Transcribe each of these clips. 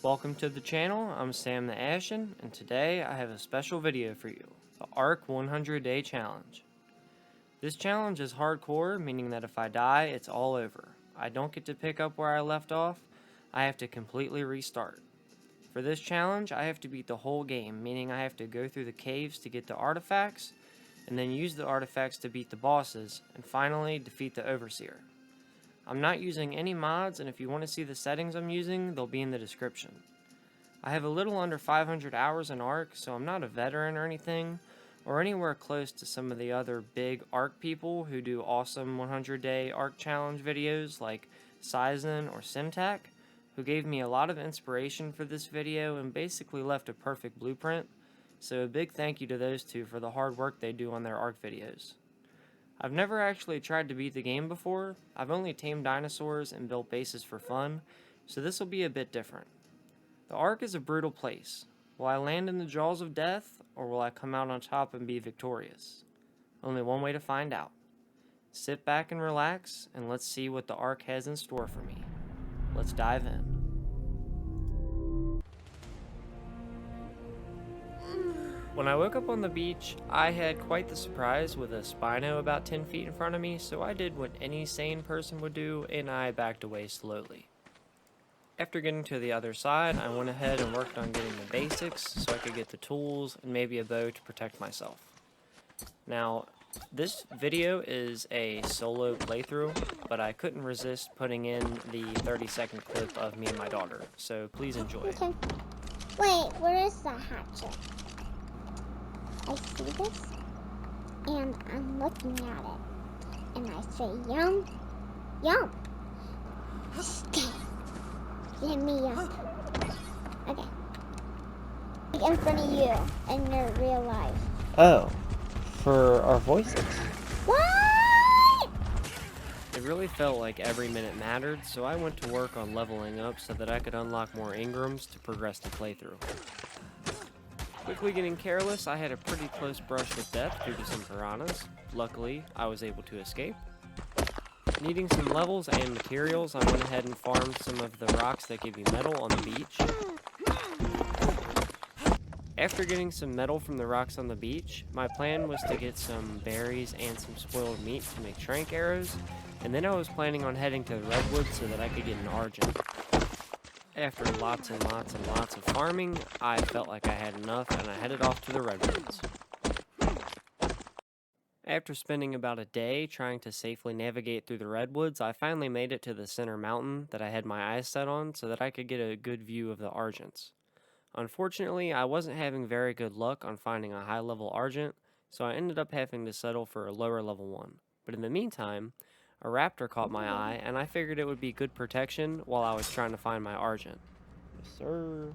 Welcome to the channel. I'm Sam the Ashen, and today I have a special video for you, the Ark 100 Day Challenge. This challenge is hardcore, meaning that if I die, it's all over. I don't get to pick up where I left off, I have to completely restart. For this challenge, I have to beat the whole game, meaning I have to go through the caves to get the artifacts, and then use the artifacts to beat the bosses, and finally defeat the Overseer. I'm not using any mods, and if you want to see the settings I'm using, they'll be in the description. I have a little under 500 hours in Ark, so I'm not a veteran or anything, or anywhere close to some of the other big Ark people who do awesome 100-day Ark challenge videos like Sizen or Simtac, who gave me a lot of inspiration for this video and basically left a perfect blueprint, so a big thank you to those two for the hard work they do on their Ark videos. I've never actually tried to beat the game before. I've only tamed dinosaurs and built bases for fun, so this will be a bit different. The Ark is a brutal place. Will I land in the jaws of death, or will I come out on top and be victorious? Only one way to find out. Sit back and relax, and let's see what the Ark has in store for me. Let's dive in. When I woke up on the beach, I had quite the surprise with a Spino about 10 feet in front of me, so I did what any sane person would do, and I backed away slowly. After getting to the other side, I went ahead and worked on getting the basics so I could get the tools and maybe a bow to protect myself. Now, this video is a solo playthrough, but I couldn't resist putting in the 30-second clip of me and my daughter, so please enjoy. Okay. Wait, where is the hatchet? I see this, and I'm looking at it, and I say, yum, yum. Stay. Let me yum. Okay. In front of you, in your real life. Oh, for our voices. What? It really felt like every minute mattered, so I went to work on leveling up so that I could unlock more Ingrams to progress the playthrough. Quickly getting careless, I had a pretty close brush with death due to some piranhas. Luckily, I was able to escape. Needing some levels and materials, I went ahead and farmed some of the rocks that give you metal on the beach. After getting some metal from the rocks on the beach, my plan was to get some berries and some spoiled meat to make trank arrows, and then I was planning on heading to the redwoods so that I could get an Argent. After lots and lots and lots of farming, I felt like I had enough and I headed off to the redwoods. After spending about a day trying to safely navigate through the redwoods, I finally made it to the center mountain that I had my eyes set on so that I could get a good view of the Argents. Unfortunately, I wasn't having very good luck on finding a high-level Argent, so I ended up having to settle for a lower level one. But in the meantime, a raptor caught my eye, and I figured it would be good protection while I was trying to find my Argent. Yes, sir.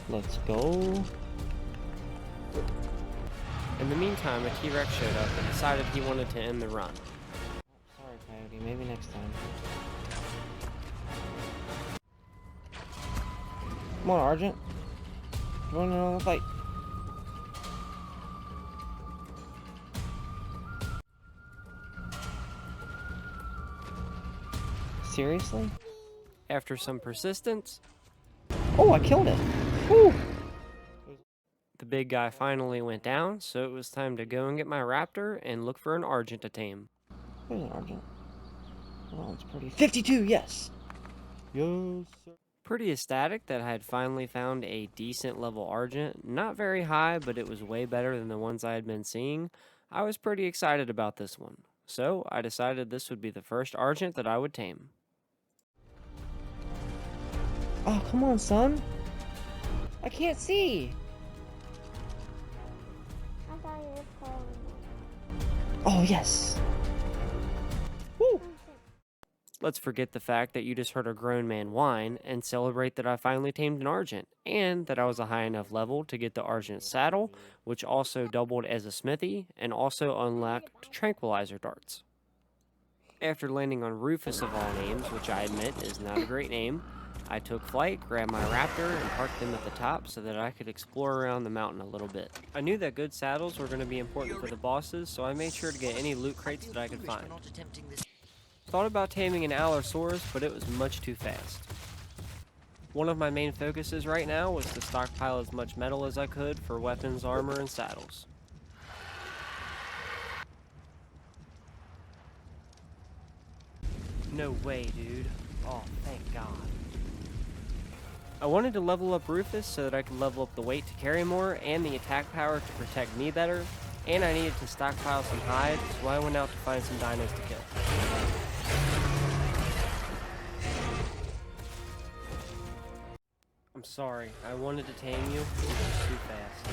Let's go. In the meantime, a T-Rex showed up and decided he wanted to end the run. Sorry, Coyote. Maybe next time. Come on, Argent. Join in on the fight. Seriously? After some persistence... Oh, I killed it! Whew. The big guy finally went down, so it was time to go and get my raptor and look for an Argent to tame. There's an Argent. Oh, it's pretty. 52, yes! Yes, sir. Pretty ecstatic that I had finally found a decent level Argent. Not very high, but it was way better than the ones I had been seeing. I was pretty excited about this one. So, I decided this would be the first Argent that I would tame. Oh, come on, son. I can't see. I thought you were calling me. Oh, yes. Woo. Let's forget the fact that you just heard a grown man whine and celebrate that I finally tamed an Argent, and that I was a high enough level to get the Argent saddle, which also doubled as a smithy, and also unlocked tranquilizer darts. After landing on Rufus of all names, which I admit is not a great name, I took flight, grabbed my raptor, and parked them at the top so that I could explore around the mountain a little bit. I knew that good saddles were going to be important for the bosses, so I made sure to get any loot crates that I could find. Thought about taming an Allosaurus, but it was much too fast. One of my main focuses right now was to stockpile as much metal as I could for weapons, armor, and saddles. No way, dude. Oh, thank God. I wanted to level up Rufus so that I could level up the weight to carry more and the attack power to protect me better, and I needed to stockpile some hide, so I went out to find some dinos to kill. I'm sorry, I wanted to tame you, it was just too fast.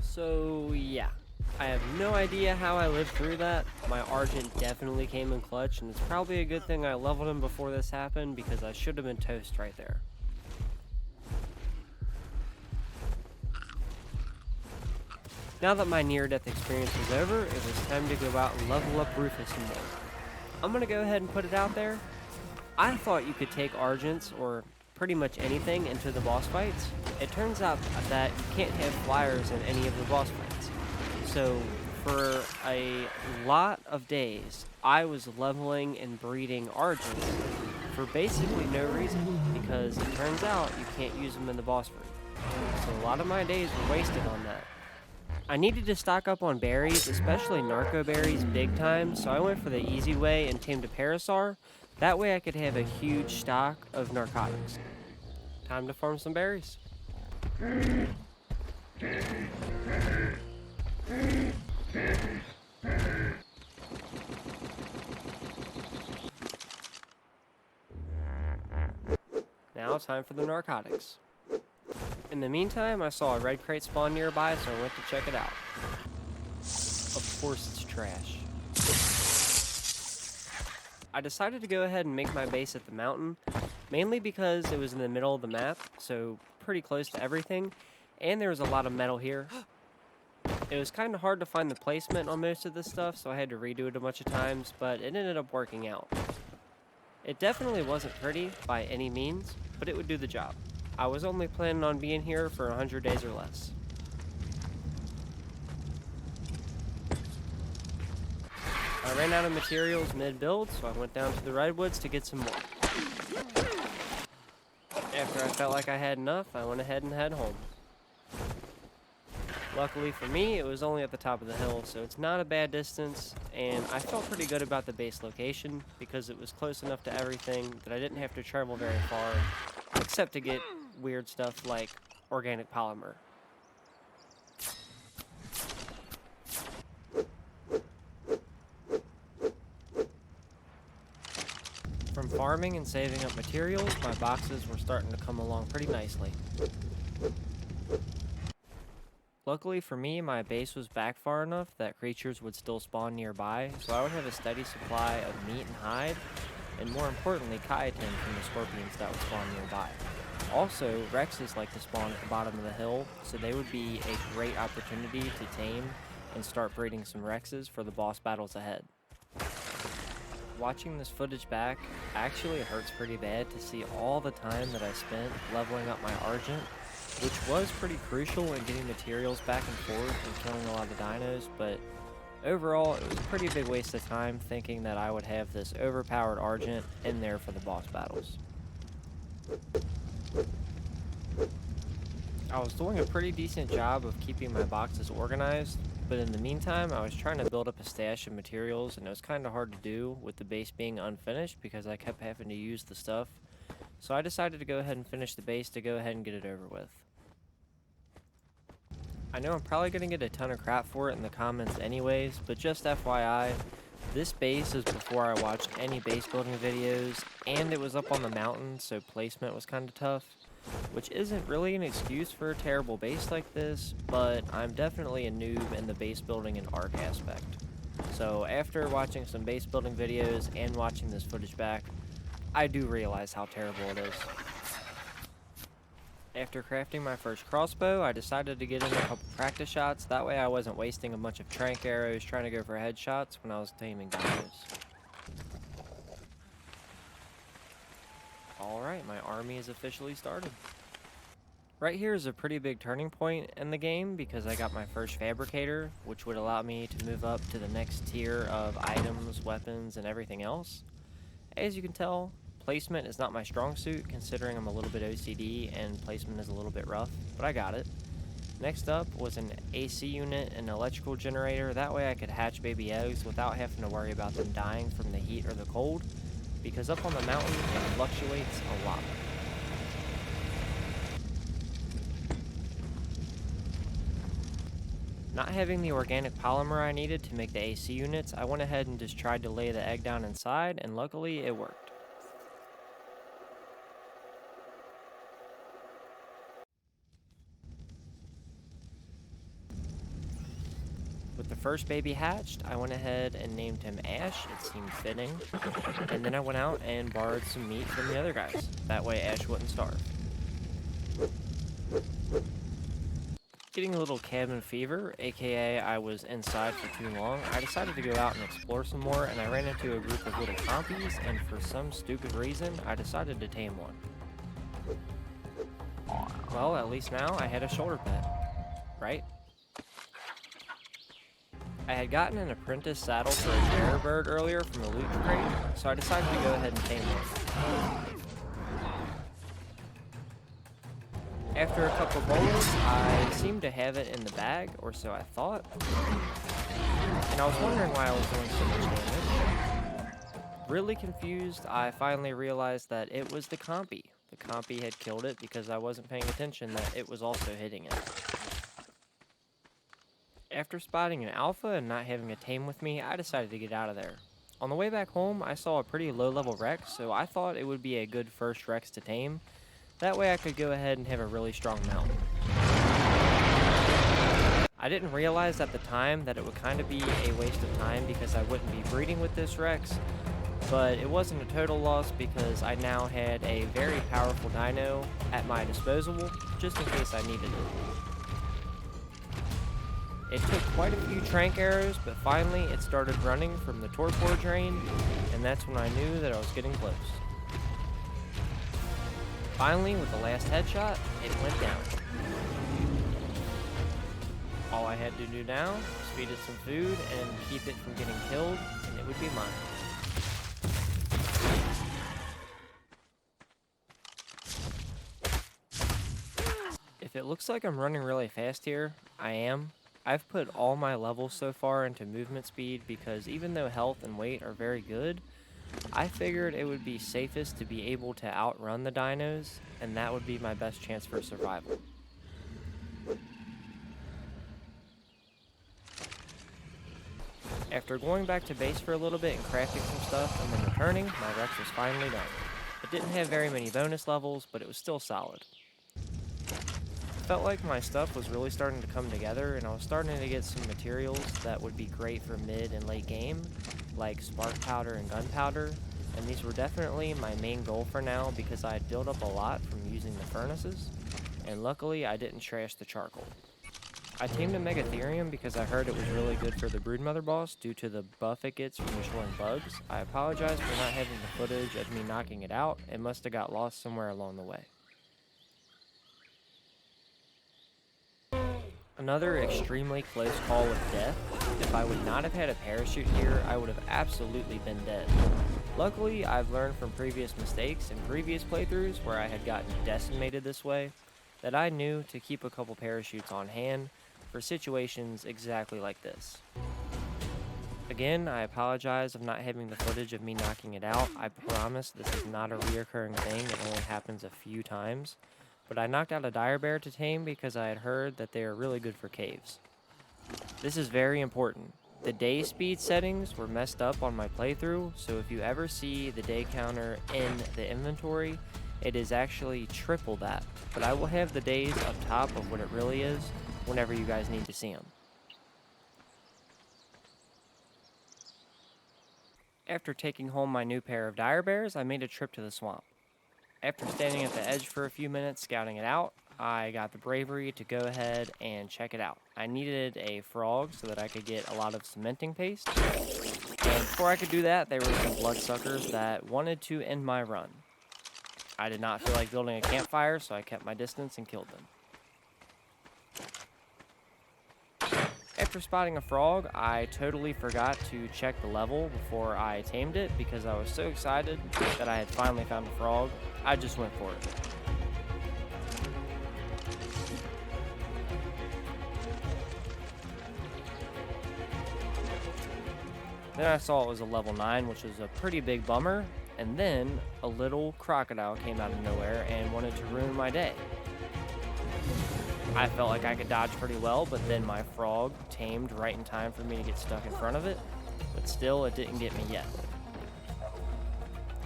So yeah, I have no idea how I lived through that. My Argent definitely came in clutch, and it's probably a good thing I leveled him before this happened because I should have been toast right there. Now that my near-death experience was over, it was time to go out and level up Rufus some more. I'm gonna go ahead and put it out there. I thought you could take Argents, or pretty much anything, into the boss fights. It turns out that you can't have flyers in any of the boss fights. So, for a lot of days, I was leveling and breeding Argents for basically no reason, because it turns out you can't use them in the boss fight. So a lot of my days were wasted on that. I needed to stock up on berries, especially narco berries, big time, so I went for the easy way and tamed a parasaur. That way I could have a huge stock of narcotics. Time to farm some berries. Now time for the narcotics. In the meantime, I saw a red crate spawn nearby, so I went to check it out. Of course it's trash. I decided to go ahead and make my base at the mountain, mainly because it was in the middle of the map, so pretty close to everything, and there was a lot of metal here. It was kind of hard to find the placement on most of this stuff, so I had to redo it a bunch of times, but it ended up working out. It definitely wasn't pretty by any means, but it would do the job. I was only planning on being here for 100 days or less. I ran out of materials mid-build, so I went down to the redwoods to get some more. After I felt like I had enough, I went ahead and head home. Luckily for me, it was only at the top of the hill, so it's not a bad distance, and I felt pretty good about the base location because it was close enough to everything that I didn't have to travel very far, except to get weird stuff like organic polymer. From farming and saving up materials, my boxes were starting to come along pretty nicely. Luckily for me, my base was back far enough that creatures would still spawn nearby, so I would have a steady supply of meat and hide, and more importantly, chitin from the scorpions that would spawn nearby. Also, Rexes like to spawn at the bottom of the hill, so they would be a great opportunity to tame and start breeding some Rexes for the boss battles ahead. Watching this footage back actually hurts pretty bad to see all the time that I spent leveling up my Argent, which was pretty crucial in getting materials back and forth and killing a lot of dinos, but overall it was a pretty big waste of time thinking that I would have this overpowered Argent in there for the boss battles. I was doing a pretty decent job of keeping my boxes organized, but in the meantime I was trying to build up a stash of materials, and it was kind of hard to do with the base being unfinished because I kept having to use the stuff. So I decided to go ahead and finish the base to go ahead and get it over with. I know I'm probably going to get a ton of crap for it in the comments anyways, but just FYI, this base is before I watched any base building videos, and it was up on the mountain, so placement was kind of tough, which isn't really an excuse for a terrible base like this, but I'm definitely a noob in the base building and arc aspect. So after watching some base building videos and watching this footage back, I do realize how terrible it is. After crafting my first crossbow, I decided to get in a couple practice shots, that way I wasn't wasting a bunch of trank arrows trying to go for headshots when I was taming dinos. Alright, my army is officially started. Right here is a pretty big turning point in the game because I got my first fabricator, which would allow me to move up to the next tier of items, weapons, and everything else. As you can tell, placement is not my strong suit, considering I'm a little bit OCD and placement is a little bit rough, but I got it. Next up was an AC unit and electrical generator, that way I could hatch baby eggs without having to worry about them dying from the heat or the cold, because up on the mountain it fluctuates a lot. Not having the organic polymer I needed to make the AC units, I went ahead and just tried to lay the egg down inside, and luckily it worked. With the first baby hatched, I went ahead and named him Ash, it seemed fitting, and then I went out and borrowed some meat from the other guys, that way Ash wouldn't starve. Getting a little cabin fever, aka I was inside for too long, I decided to go out and explore some more, and I ran into a group of little compies, and for some stupid reason, I decided to tame one. Well, at least now I had a shoulder pet, right? I had gotten an apprentice saddle for a terror bird earlier from a loot crate, so I decided to go ahead and tame one. After a couple bowls, I seemed to have it in the bag, or so I thought, and I was wondering why I was doing so much damage. Really confused, I finally realized that it was the compy. The compy had killed it because I wasn't paying attention that it was also hitting it. After spotting an alpha and not having a tame with me, I decided to get out of there. On the way back home, I saw a pretty low-level Rex, so I thought it would be a good first Rex to tame. That way I could go ahead and have a really strong mount. I didn't realize at the time that it would kind of be a waste of time because I wouldn't be breeding with this Rex, but it wasn't a total loss because I now had a very powerful dino at my disposal, just in case I needed it. It took quite a few trank arrows, but finally it started running from the torpor drain, and that's when I knew that I was getting close. Finally, with the last headshot, it went down. All I had to do now was feed it some food and keep it from getting killed, and it would be mine. If it looks like I'm running really fast here, I am. I've put all my levels so far into movement speed because even though health and weight are very good, I figured it would be safest to be able to outrun the dinos, and that would be my best chance for survival. After going back to base for a little bit and crafting some stuff and then returning, my Rex was finally done. It didn't have very many bonus levels, but it was still solid. Felt like my stuff was really starting to come together, and I was starting to get some materials that would be great for mid and late game, like spark powder and gunpowder, and these were definitely my main goal for now because I had built up a lot from using the furnaces, and luckily I didn't trash the charcoal. I tamed a Megatherium because I heard it was really good for the Broodmother boss due to the buff it gets from destroying bugs. I apologize for not having the footage of me knocking it out, it must have got lost somewhere along the way. Another extremely close call with death. If I would not have had a parachute here, I would have absolutely been dead. Luckily, I've learned from previous mistakes and previous playthroughs where I had gotten decimated this way, that I knew to keep a couple parachutes on hand for situations exactly like this. Again, I apologize of not having the footage of me knocking it out. I promise this is not a reoccurring thing, it only happens a few times. but I knocked out a dire bear to tame because I had heard that they are really good for caves. This is very important. The day speed settings were messed up on my playthrough, so if you ever see the day counter in the inventory, it is actually triple that, but I will have the days up top of what it really is whenever you guys need to see them. After taking home my new pair of dire bears, I made a trip to the swamp. After standing at the edge for a few minutes scouting it out, I got the bravery to go ahead and check it out. I needed a frog so that I could get a lot of cementing paste. And before I could do that, there were some bloodsuckers that wanted to end my run. I did not feel like building a campfire, so I kept my distance and killed them. After spotting a frog, I totally forgot to check the level before I tamed it because I was so excited that I had finally found a frog. I just went for it. Then I saw it was a level 9, which was a pretty big bummer, and then a little crocodile came out of nowhere and wanted to ruin my day. I felt like I could dodge pretty well, but then my frog tamed right in time for me to get stuck in front of it, but still it didn't get me yet.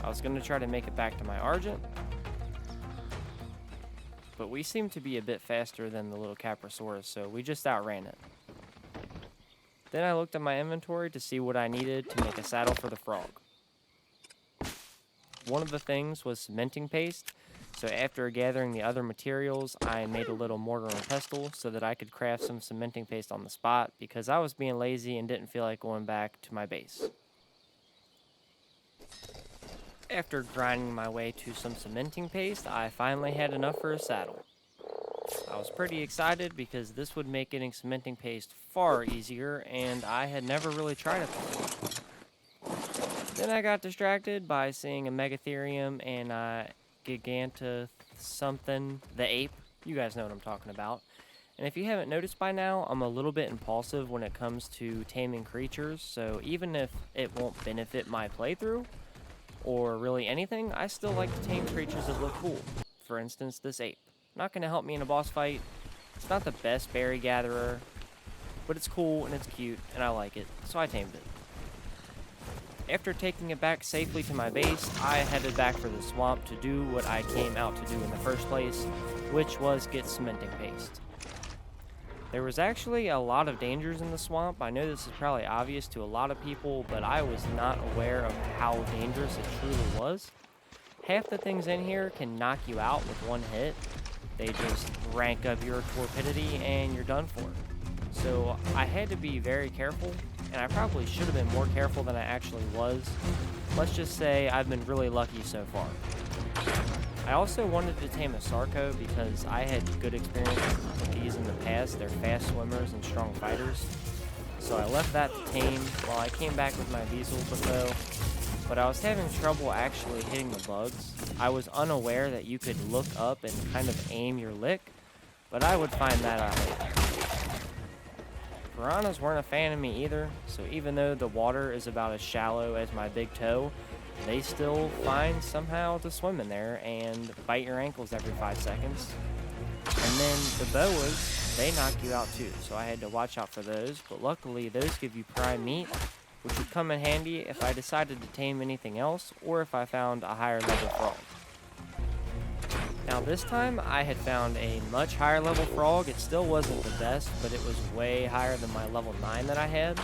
I was going to try to make it back to my Argent, but we seemed to be a bit faster than the little Caprosaurus, so we just outran it. Then I looked at my inventory to see what I needed to make a saddle for the frog. One of the things was cementing paste, so after gathering the other materials, I made a little mortar and pestle so that I could craft some cementing paste on the spot because I was being lazy and didn't feel like going back to my base. After grinding my way to some cementing paste, I finally had enough for a saddle. I was pretty excited because this would make getting cementing paste far easier, and I had never really tried it before. Then I got distracted by seeing a Megatherium and a Giganta something, the ape. You guys know what I'm talking about. And if you haven't noticed by now, I'm a little bit impulsive when it comes to taming creatures, so even if it won't benefit my playthrough, or really anything, I still like to tame creatures that look cool. For instance, this ape. Not going to help me in a boss fight. It's not the best berry gatherer, but it's cool and it's cute and I like it, so I tamed it. After taking it back safely to my base, I headed back for the swamp to do what I came out to do in the first place, which was get cementing paste. There was actually a lot of dangers in the swamp. I know this is probably obvious to a lot of people, but I was not aware of how dangerous it truly was. Half the things in here can knock you out with one hit. They just rank up your torpidity and you're done for. So I had to be very careful, and I probably should have been more careful than I actually was. Let's just say I've been really lucky so far. I also wanted to tame a Sarco because I had good experience with these in the past. They're fast swimmers and strong fighters. So I left that to tame while I came back with my Weasel Buffo. But I was having trouble actually hitting the bugs. I was unaware that you could look up and kind of aim your lick, but I would find that out later. Piranhas weren't a fan of me either, so even though the water is about as shallow as my big toe, they still find somehow to swim in there and bite your ankles every 5 seconds. And then the boas, they knock you out too, so I had to watch out for those, but luckily those give you prime meat, which would come in handy if I decided to tame anything else or if I found a higher level frog. Now this time I had found a much higher level frog. It still wasn't the best, but it was way higher than my level 9 that I had.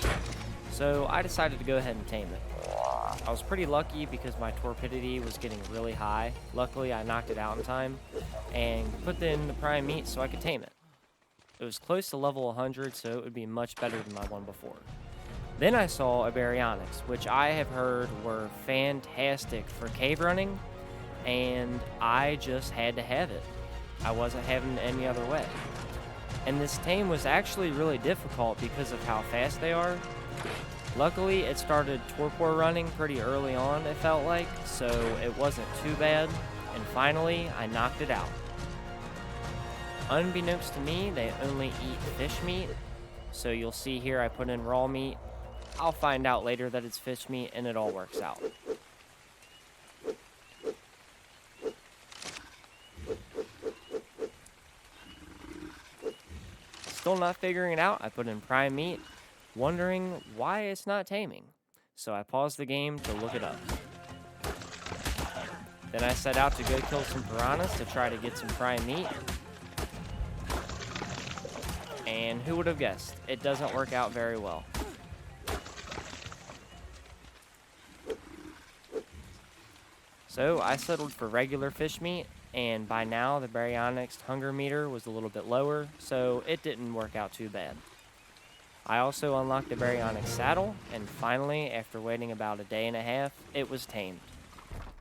So I decided to go ahead and tame it. I was pretty lucky because my torpidity was getting really high. Luckily I knocked it out in time and put in the prime meat so I could tame it. It was close to level 100, so it would be much better than my one before. Then I saw a Baryonyx, which I have heard were fantastic for cave running, and I just had to have it. I wasn't having it any other way. And this tame was actually really difficult because of how fast they are. Luckily, it started torpor running pretty early on, it felt like, so it wasn't too bad, and finally, I knocked it out. Unbeknownst to me, they only eat fish meat, so you'll see here I put in raw meat. I'll find out later that it's fish meat and it all works out. still not figuring it out, I put in prime meat, wondering why it's not taming. So I paused the game to look it up. Then I set out to go kill some piranhas to try to get some prime meat. And who would have guessed? It doesn't work out very well. So I settled for regular fish meat, and by now the baryonyx hunger meter was a little bit lower, so it didn't work out too bad. I also unlocked the baryonyx saddle, and finally, after waiting about a day and a half, it was tamed.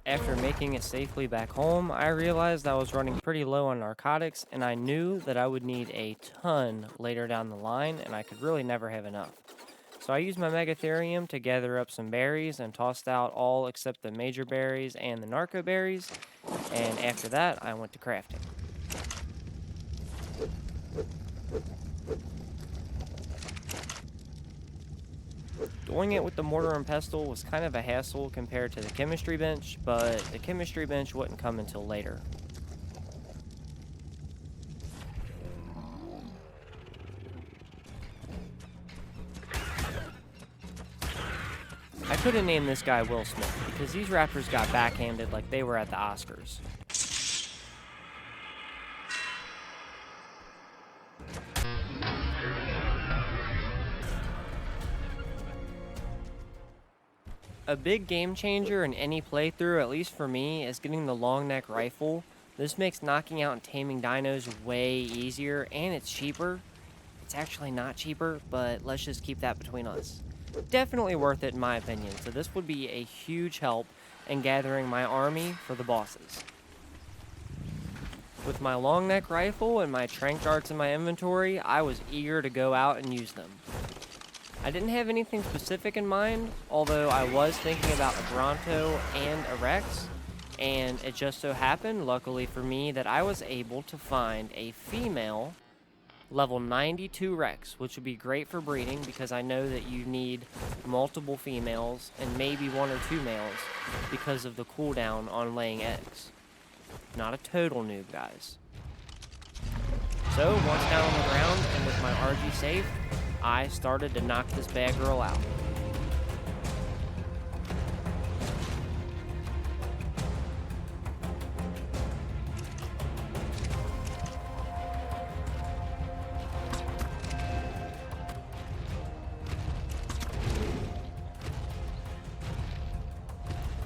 After making it safely back home, I realized I was running pretty low on narcotics, and I knew that I would need a ton later down the line, and I could really never have enough. So I used my megatherium to gather up some berries and tossed out all except the major berries and the narco berries, and after that, I went to crafting. Doing it with the mortar and pestle was kind of a hassle compared to the chemistry bench, but the chemistry bench wouldn't come until later. I could have named this guy Will Smith, because these rappers got backhanded like they were at the Oscars. A big game changer in any playthrough, at least for me, is getting the long neck rifle. This makes knocking out and taming dinos way easier, and it's cheaper. It's actually not cheaper, but let's just keep that between us. Definitely worth it in my opinion, so this would be a huge help in gathering my army for the bosses. With my long neck rifle and my tranq darts in my inventory, I was eager to go out and use them. I didn't have anything specific in mind, although I was thinking about a Bronto and a Rex, and it just so happened, luckily for me, that I was able to find a female level 92 Rex, which would be great for breeding because I know that you need multiple females and maybe 1 or 2 males because of the cooldown on laying eggs. Not a total noob, guys. So, once down on the ground and with my RG safe, I started to knock this bad girl out.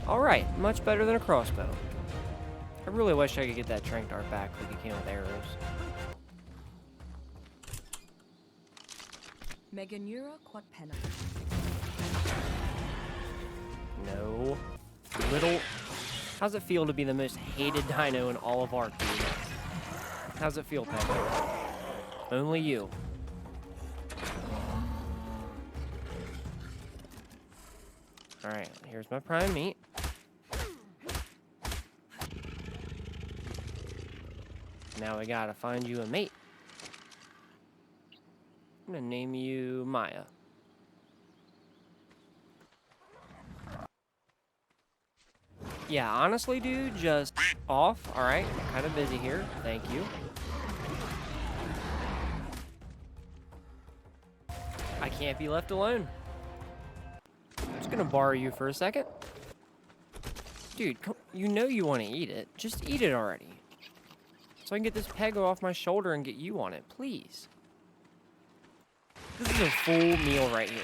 Alright, much better than a crossbow. I really wish I could get that tranq dart back like it came with arrows. Meganura quadpenna. No. Little. How's it feel to be the most hated dino in all of Ark, dude? How's it feel, Pepper? Only you. Alright, here's my prime meat. Now we gotta find you a mate. I'm gonna name you Maya. Yeah, honestly, dude, just off. Alright, kind of busy here. Thank you. I can't be left alone. I'm just gonna borrow you for a second. Dude, you know you want to eat it. Just eat it already. So I can get this pego off my shoulder and get you on it, please. This is a full meal right here.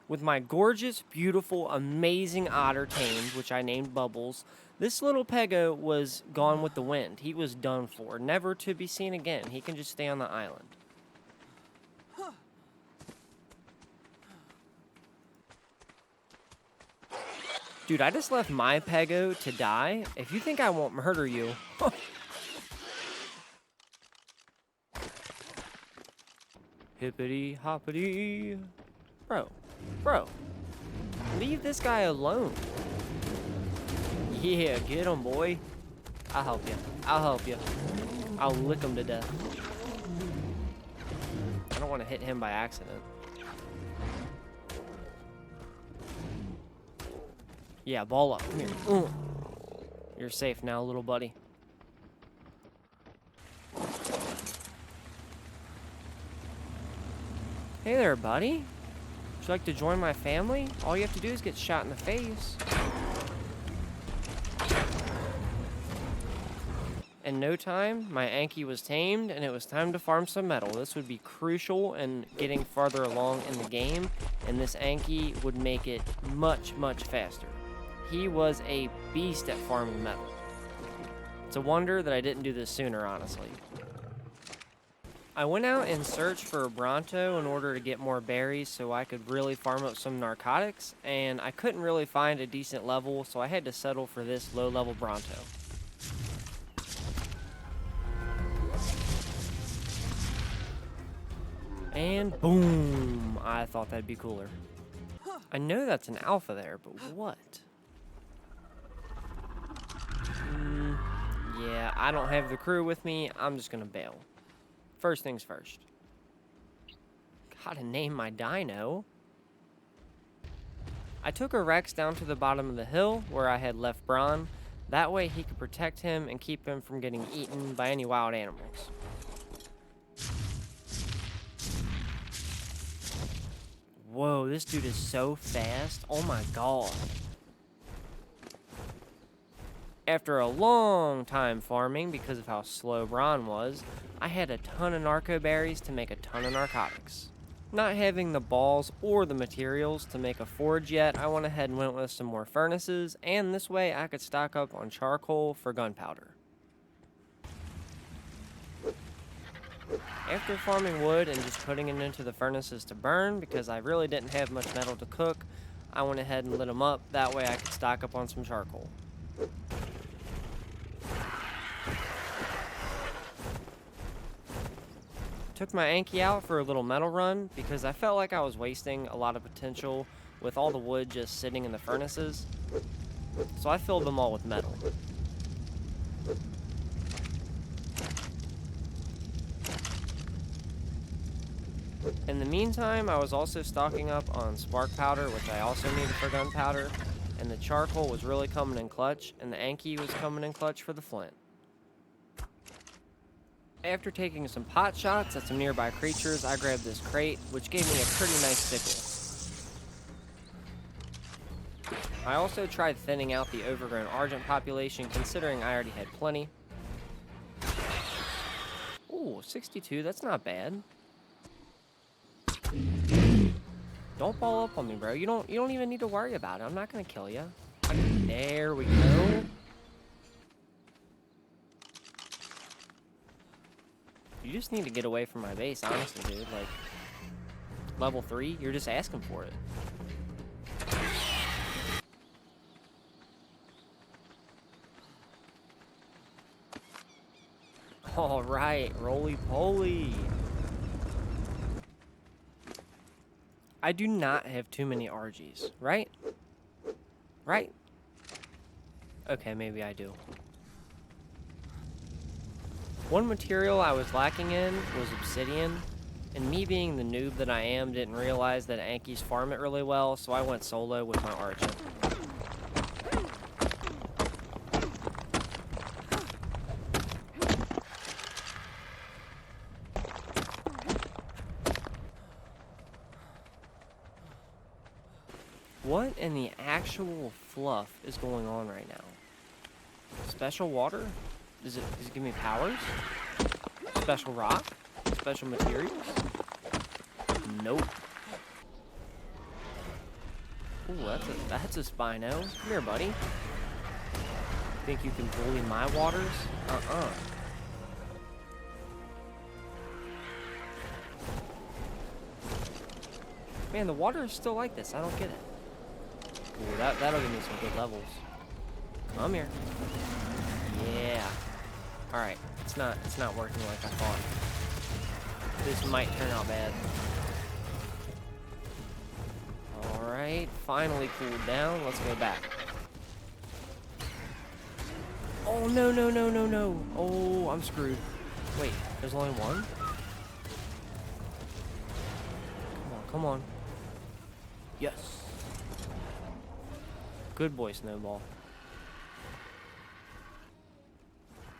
With my gorgeous, beautiful, amazing otter tamed, which I named Bubbles, this little pego was gone with the wind. He was done for, never to be seen again. He can just stay on the island. Dude, I just left my pego to die. If you think I won't murder you... Hippity hoppity. Bro. Leave this guy alone. Yeah, get him, boy. I'll help you. I'll lick him to death. I don't want to hit him by accident. Yeah, ball up. Come here. You're safe now, little buddy. Hey there, buddy. Would you like to join my family? All you have to do is get shot in the face. In no time, my Anki was tamed, and it was time to farm some metal. This would be crucial in getting farther along in the game, and this Anki would make it much, much faster. He was a beast at farming metal. It's a wonder that I didn't do this sooner, honestly. I went out and searched for a Bronto in order to get more berries so I could really farm up some narcotics, and I couldn't really find a decent level, so I had to settle for this low-level Bronto. And boom! I thought that'd be cooler. I know that's an alpha there, but what? Yeah, I don't have the crew with me. I'm just gonna bail. First things first. Gotta name my dino. I took a Rex down to the bottom of the hill where I had left Bron. That way he could protect him and keep him from getting eaten by any wild animals. Whoa, this dude is so fast. Oh my god. After a long time farming because of how slow Bron was, I had a ton of narco berries to make a ton of narcotics. Not having the balls or the materials to make a forge yet, I went ahead and went with some more furnaces, and this way I could stock up on charcoal for gunpowder. After farming wood and just putting it into the furnaces to burn, because I really didn't have much metal to cook, I went ahead and lit them up. That way I could stock up on some charcoal. Took my Anki out for a little metal run because I felt like I was wasting a lot of potential with all the wood just sitting in the furnaces. So I filled them all with metal. In the meantime, I was also stocking up on spark powder, which I also needed for gunpowder, and the charcoal was really coming in clutch, and the Anki was coming in clutch for the flint. After taking some pot shots at some nearby creatures, I grabbed this crate, which gave me a pretty nice sickle. I also tried thinning out the overgrown Argent population, considering I already had plenty. Ooh, 62, that's not bad. Don't ball up on me, bro. You don't even need to worry about it. I'm not gonna kill you. There we go. You just need to get away from my base, honestly, dude. Like, level 3, you're just asking for it. All right, roly-poly. I do not have too many RGs, right? Right? Okay, maybe I do. One material I was lacking in was obsidian, and me being the noob that I am didn't realize that Ankis farm it really well, so I went solo with my Argent. What in the actual fluff is going on right now? Special water? Does it give me powers? Special rock? Special materials? Nope. Ooh, that's a Spino. Come here, buddy. Think you can bully my waters? Man, the water is still like this. I don't get it. Ooh, that'll give me some good levels. Come here. Yeah. Alright, it's not working like I thought. This might turn out bad. Alright, finally cooled down. Let's go back. Oh, no. Oh, I'm screwed. Wait, there's only one? Come on. Yes. Good boy, Snowball.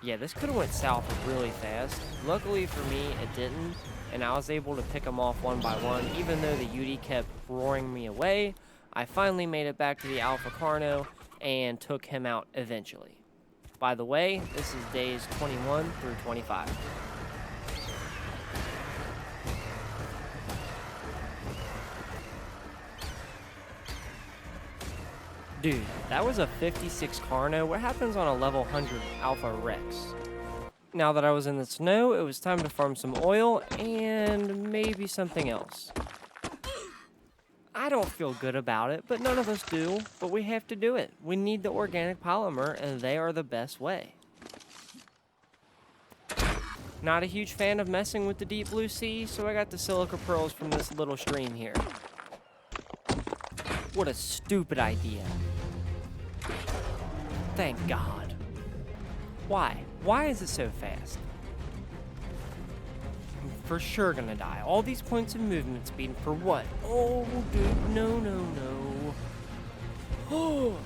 Yeah, this could have went south really fast. Luckily for me, it didn't, and I was able to pick them off one by one. Even though the Yudi kept roaring me away, I finally made it back to the Alpha Carno and took him out eventually. By the way, this is days 21 through 25. Dude, that was a 56 Carno. What happens on a level 100 Alpha Rex? Now that I was in the snow, it was time to farm some oil and maybe something else. I don't feel good about it, but none of us do. But we have to do it. We need the organic polymer, and they are the best way. Not a huge fan of messing with the deep blue sea, so I got the silica pearls from this little stream here. What a stupid idea. Thank God. Why? Why is it so fast? I'm for sure gonna die. All these points of movement speed for what? Oh, dude, no, no, no. Oh!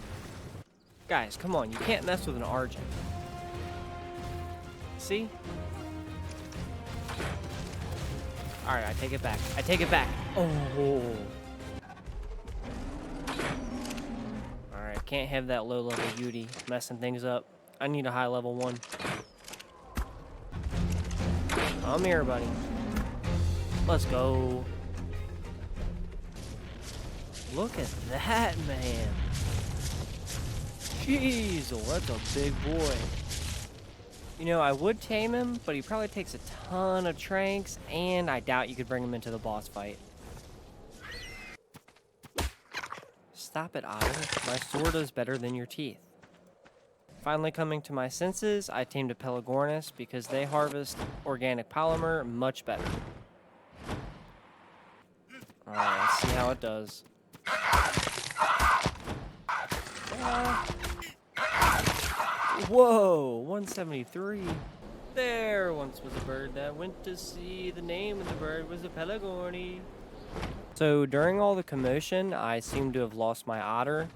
Guys, come on, you can't mess with an Argent. See? Alright, I take it back. I take it back. Oh. Alright, can't have that low level Yudi messing things up. I need a high level one. I'm here, buddy. Let's go. Look at that, man. Jeez, oh, that's a big boy. You know, I would tame him, but he probably takes a ton of tranks, and I doubt you could bring him into the boss fight. Stop it, Otter. My sword is better than your teeth. Finally coming to my senses, I tamed a Pelagornis because they harvest organic polymer much better. Alright, let's see how it does. Whoa, 173. There once was a bird that went to sea. The name of the bird was a Pelagorni. So during all the commotion, I seem to have lost my otter.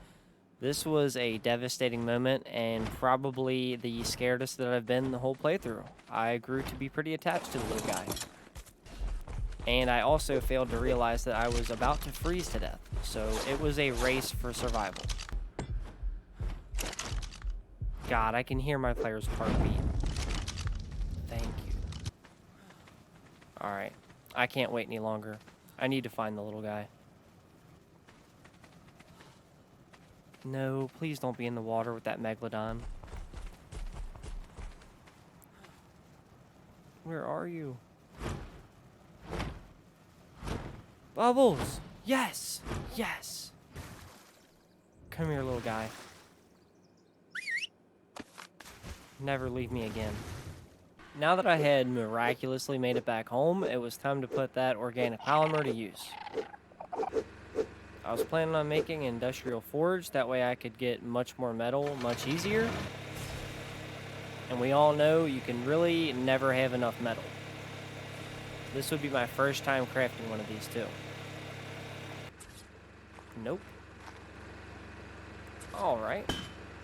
This was a devastating moment and probably the scaredest that I've been the whole playthrough. I grew to be pretty attached to the little guy. And I also failed to realize that I was about to freeze to death. So it was a race for survival. God, I can hear my player's heartbeat. Thank you. Alright, I can't wait any longer. I need to find the little guy. No, please don't be in the water with that Megalodon. Where are you? Bubbles! Yes! Yes! Come here, little guy. Never leave me again. Now that I had miraculously made it back home, it was time to put that organic polymer to use. I was planning on making an industrial forge, that way I could get much more metal much easier. And we all know you can really never have enough metal. This would be my first time crafting one of these too. Nope. Alright,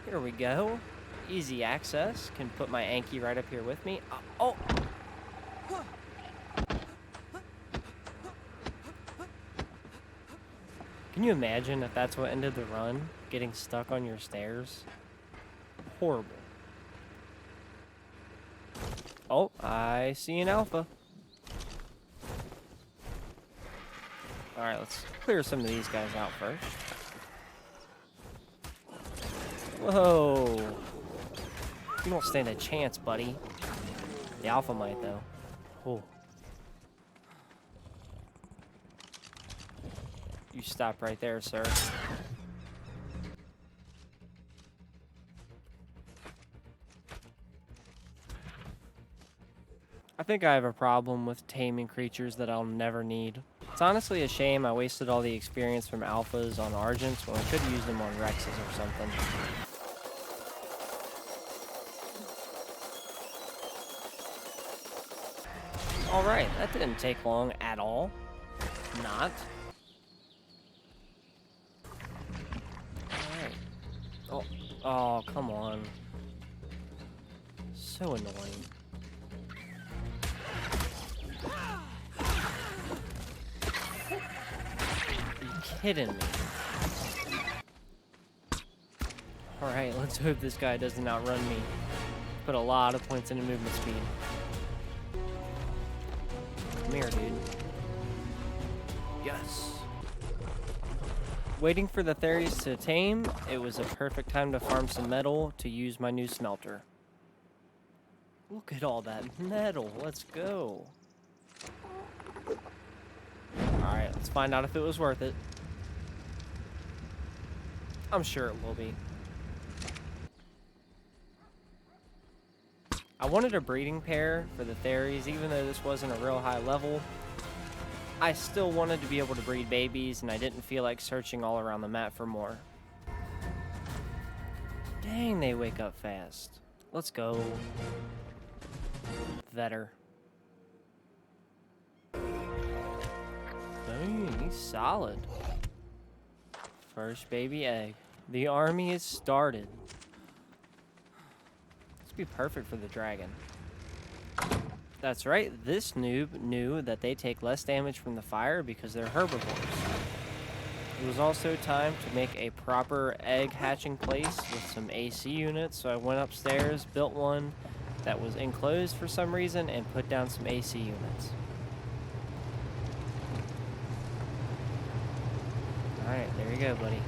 here we go. Easy access. Can put my Anki right up here with me. Oh! Can you imagine if that's what ended the run? Getting stuck on your stairs? Horrible. Oh, I see an alpha. Alright, let's clear some of these guys out first. Whoa. You don't stand a chance, buddy. The alpha might, though. Oh. You stop right there, sir. I think I have a problem with taming creatures that I'll never need. It's honestly a shame I wasted all the experience from alphas on Argents when I could use them on Rexes or something. Alright, that didn't take long at all. Not. Alright. Oh, come on. So annoying. Are you kidding me? Alright, let's hope this guy doesn't outrun me. Put a lot of points into movement speed. Come here, dude. Yes. Waiting for the theories to tame, it was a perfect time to farm some metal to use my new smelter. Look at all that metal. Let's go. Alright, let's find out if it was worth it. I'm sure it will be. I wanted a breeding pair for the theories, even though this wasn't a real high level. I still wanted to be able to breed babies, and I didn't feel like searching all around the map for more. Dang, they wake up fast. Let's go. Vetter. Dang, he's solid. First baby egg. The army is started. This would be perfect for the dragon. That's right, this noob knew that they take less damage from the fire because they're herbivores. It was also time to make a proper egg hatching place with some AC units, so I went upstairs, built one that was enclosed for some reason, and put down some AC units. Alright, there you go, buddy.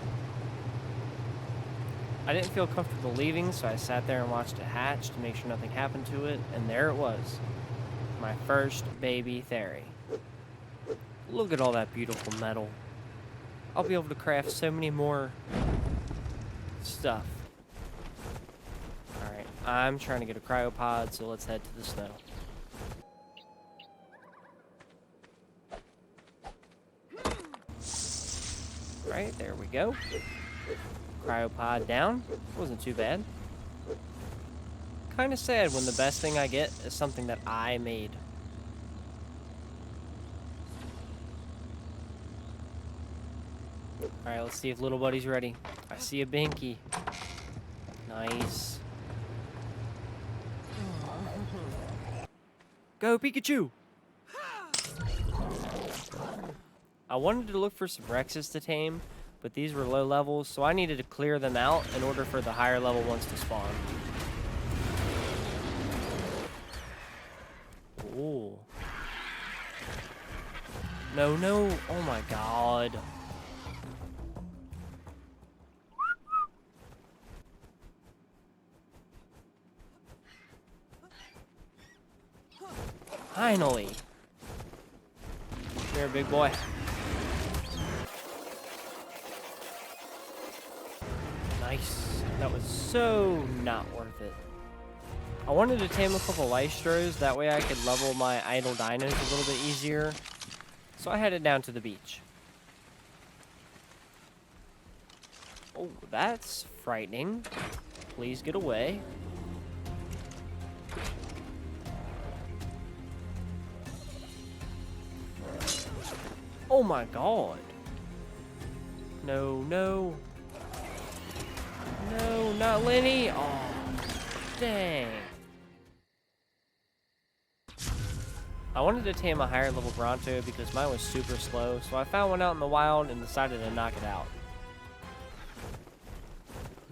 I didn't feel comfortable leaving, so I sat there and watched it hatch to make sure nothing happened to it, and there it was. My first baby Theory. Look at all that beautiful metal. I'll be able to craft so many more stuff. Alright, I'm trying to get a cryopod, so let's head to the snow. Alright, there we go. Cryopod down. Wasn't too bad. Kinda sad when the best thing I get is something that I made. Alright, let's see if little buddy's ready. I see a binky. Nice. Go, Pikachu! I wanted to look for some Rexes to tame, but these were low levels, so I needed to clear them out in order for the higher level ones to spawn. Ooh. No, no. Oh my god. Finally. Come here, big boy. Nice. That was so not worth it. I wanted to tame a couple Lystros, that way I could level my idle dinos a little bit easier. So I headed down to the beach. Oh, that's frightening. Please get away. Oh my god. No, no. No, not Lenny. Oh, dang. I wanted to tame a higher level Bronto because mine was super slow, so I found one out in the wild and decided to knock it out.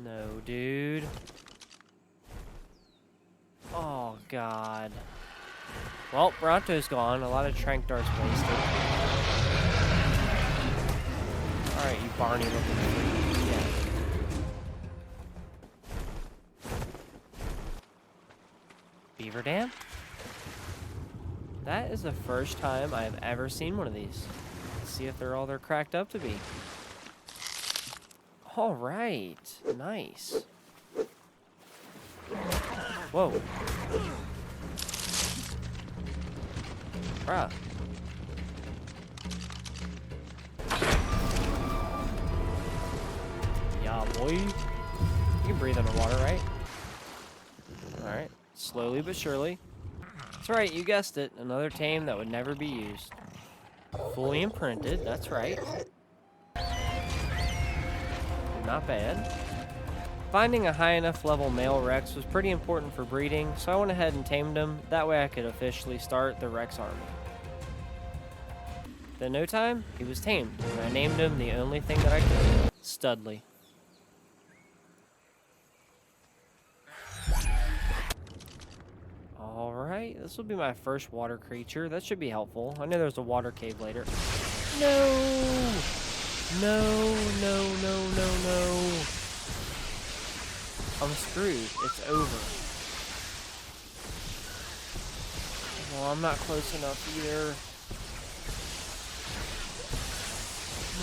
No, dude. Oh, God. Well, Bronto's gone. A lot of Trank Darts wasted. Alright, you Barney looking freak. Yeah. Beaver Dam? That is the first time I've ever seen one of these. Let's see if they're all they're cracked up to be. Alright. Nice. Whoa. Bruh. Yeah, boy. You can breathe underwater, right? Alright. Slowly but surely. That's right, you guessed it. Another tame that would never be used. Fully imprinted, that's right. Not bad. Finding a high enough level male Rex was pretty important for breeding, so I went ahead and tamed him. That way I could officially start the Rex army. Then no time, he was tamed, and I named him the only thing that I could, Studley. Alright, this will be my first water creature. That should be helpful. I know there's a water cave later. No! No, no, no, no, no. I'm screwed. It's over. Well, I'm not close enough either.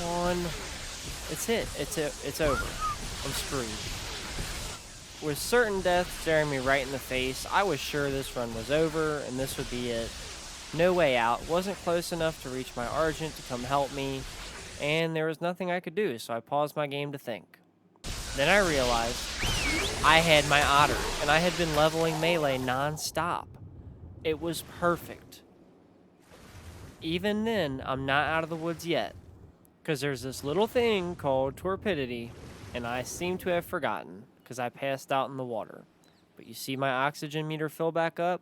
Come on. It's hit. It's over. I'm screwed. With certain death staring me right in the face, I was sure this run was over and this would be it. No way out. Wasn't close enough to reach my Argent to come help me, and there was nothing I could do, so I paused my game to think. Then I realized I had my Otter, and I had been leveling melee non-stop. It was perfect. Even then, I'm not out of the woods yet, because there's this little thing called torpidity, and I seem to have forgotten, because I passed out in the water. But you see my oxygen meter fill back up?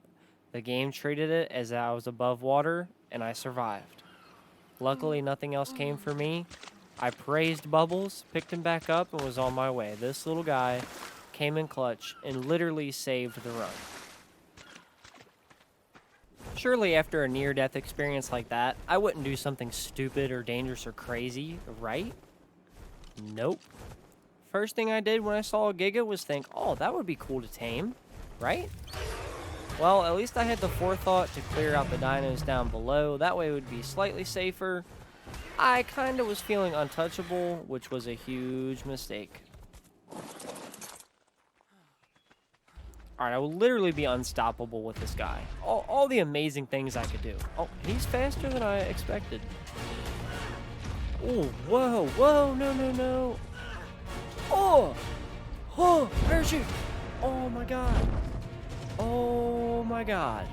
The game treated it as I was above water, and I survived. Luckily, nothing else came for me. I praised Bubbles, picked him back up, and was on my way. This little guy came in clutch and literally saved the run. Surely after a near-death experience like that, I wouldn't do something stupid or dangerous or crazy, right? Nope. First thing I did when I saw a Giga was think, oh, that would be cool to tame, right? Well, at least I had the forethought to clear out the dinos down below. That way it would be slightly safer. I kinda was feeling untouchable, which was a huge mistake. Alright, I will literally be unstoppable with this guy. All the amazing things I could do. Oh, he's faster than I expected. Oh, whoa, whoa, no, no, no. Oh! Oh, parachute! Oh my god. Oh my god.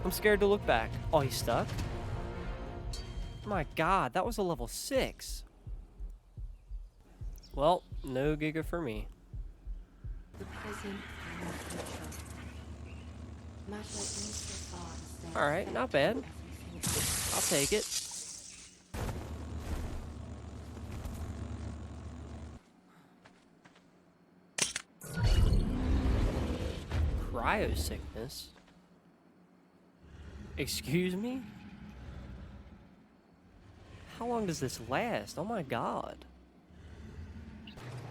I'm scared to look back. Oh, he's stuck? My god, that was a level 6. Well, no Giga for me. Alright, not bad. I'll take it. Cryo sickness? Excuse me? How long does this last? Oh my god.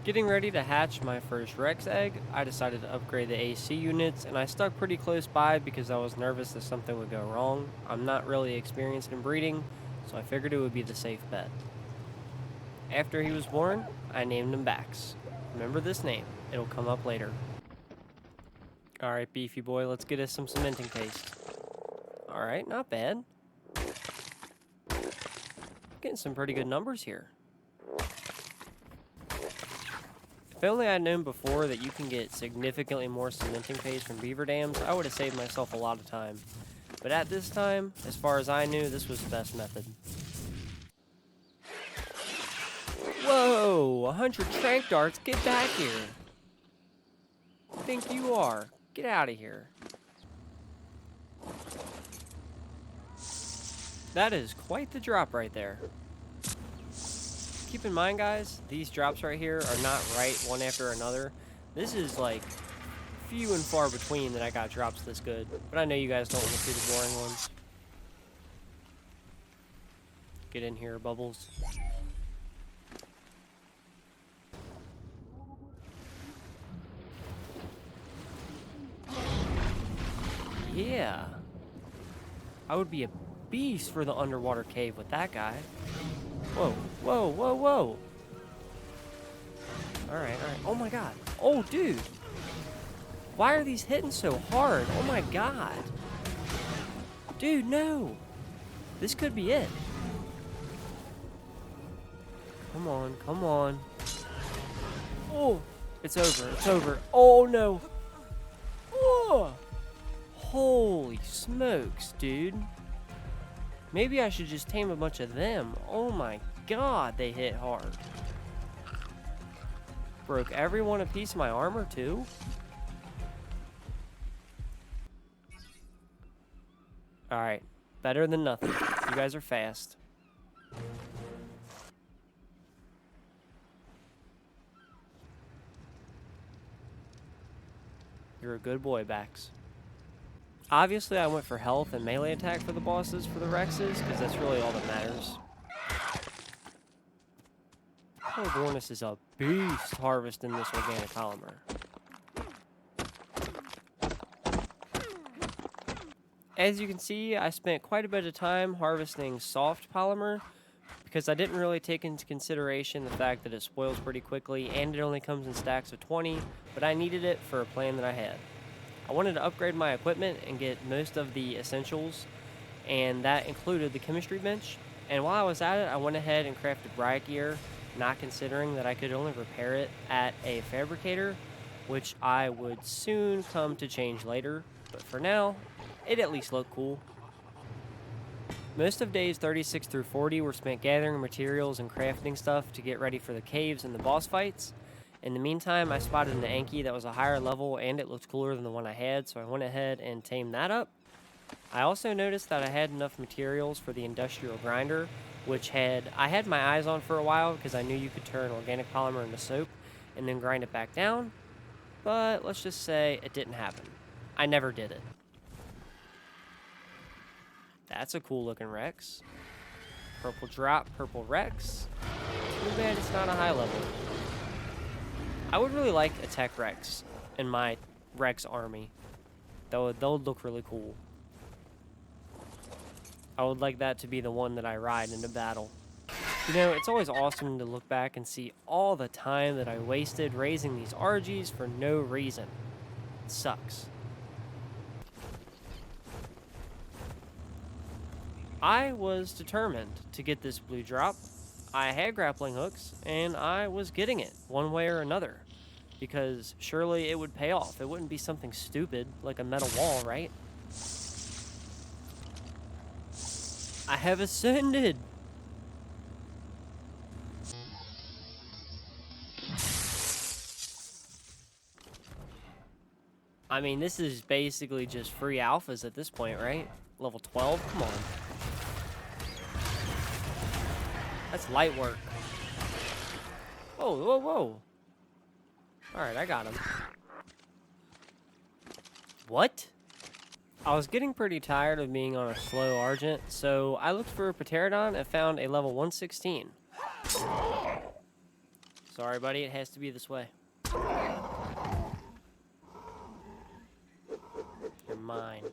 Getting ready to hatch my first Rex egg, I decided to upgrade the AC units, and I stuck pretty close by because I was nervous that something would go wrong. I'm not really experienced in breeding, so I figured it would be the safe bet. After he was born, I named him Bax. Remember this name, it'll come up later. Alright, beefy boy, let's get us some cementing paste. Alright, not bad. Getting some pretty good numbers here. If only I'd known before that you can get significantly more cementing paste from beaver dams, I would have saved myself a lot of time. But at this time, as far as I knew, this was the best method. Whoa! 100 trank darts, get back here! Think you are. Get out of here. That is quite the drop right there. Keep in mind, guys, these drops right here are not right one after another. This is like few and far between that I got drops this good. But I know you guys don't want to see the boring ones. Get in here, Bubbles. Yeah. I would be a beast for the underwater cave with that guy. Whoa, whoa, whoa, whoa. Alright, alright. Oh my god. Oh, dude. Why are these hitting so hard? Oh my god. Dude, no. This could be it. Come on, come on. Oh, it's over, it's over. Oh no. Oh. Holy smokes, dude. Maybe I should just tame a bunch of them. Oh my god, they hit hard. Broke everyone a piece of my armor too? Alright, better than nothing. You guys are fast. You're a good boy, Bax. Obviously, I went for health and melee attack for the bosses for the Rexes, because that's really all that matters. Gornis is a beast harvesting this organic polymer. As you can see, I spent quite a bit of time harvesting soft polymer because I didn't really take into consideration the fact that it spoils pretty quickly and it only comes in stacks of 20, but I needed it for a plan that I had. I wanted to upgrade my equipment and get most of the essentials, and that included the chemistry bench. And while I was at it, I went ahead and crafted riot gear, not considering that I could only repair it at a fabricator, which I would soon come to change later, but for now, it at least looked cool. Most of days 36 through 40 were spent gathering materials and crafting stuff to get ready for the caves and the boss fights. In the meantime, I spotted an Anki that was a higher level and it looked cooler than the one I had, so I went ahead and tamed that up. I also noticed that I had enough materials for the industrial grinder, which I had my eyes on for a while because I knew you could turn organic polymer into soap and then grind it back down, but let's just say it didn't happen. I never did it. That's a cool looking Rex. Purple drop, purple Rex. Too bad it's not a high level. I would really like a tech Rex in my Rex army. That would look really cool. I would like that to be the one that I ride into battle. You know, it's always awesome to look back and see all the time that I wasted raising these RGs for no reason. It sucks. I was determined to get this blue drop. I had grappling hooks, and I was getting it one way or another. Because surely it would pay off. It wouldn't be something stupid like a metal wall, right? I have ascended! I mean, this is basically just free alphas at this point, right? Level 12? Come on. That's light work. Whoa, whoa, whoa. Alright, I got him. What? I was getting pretty tired of being on a slow Argent, so I looked for a Pterodon and found a level 116. Sorry, buddy, it has to be this way. You're mine.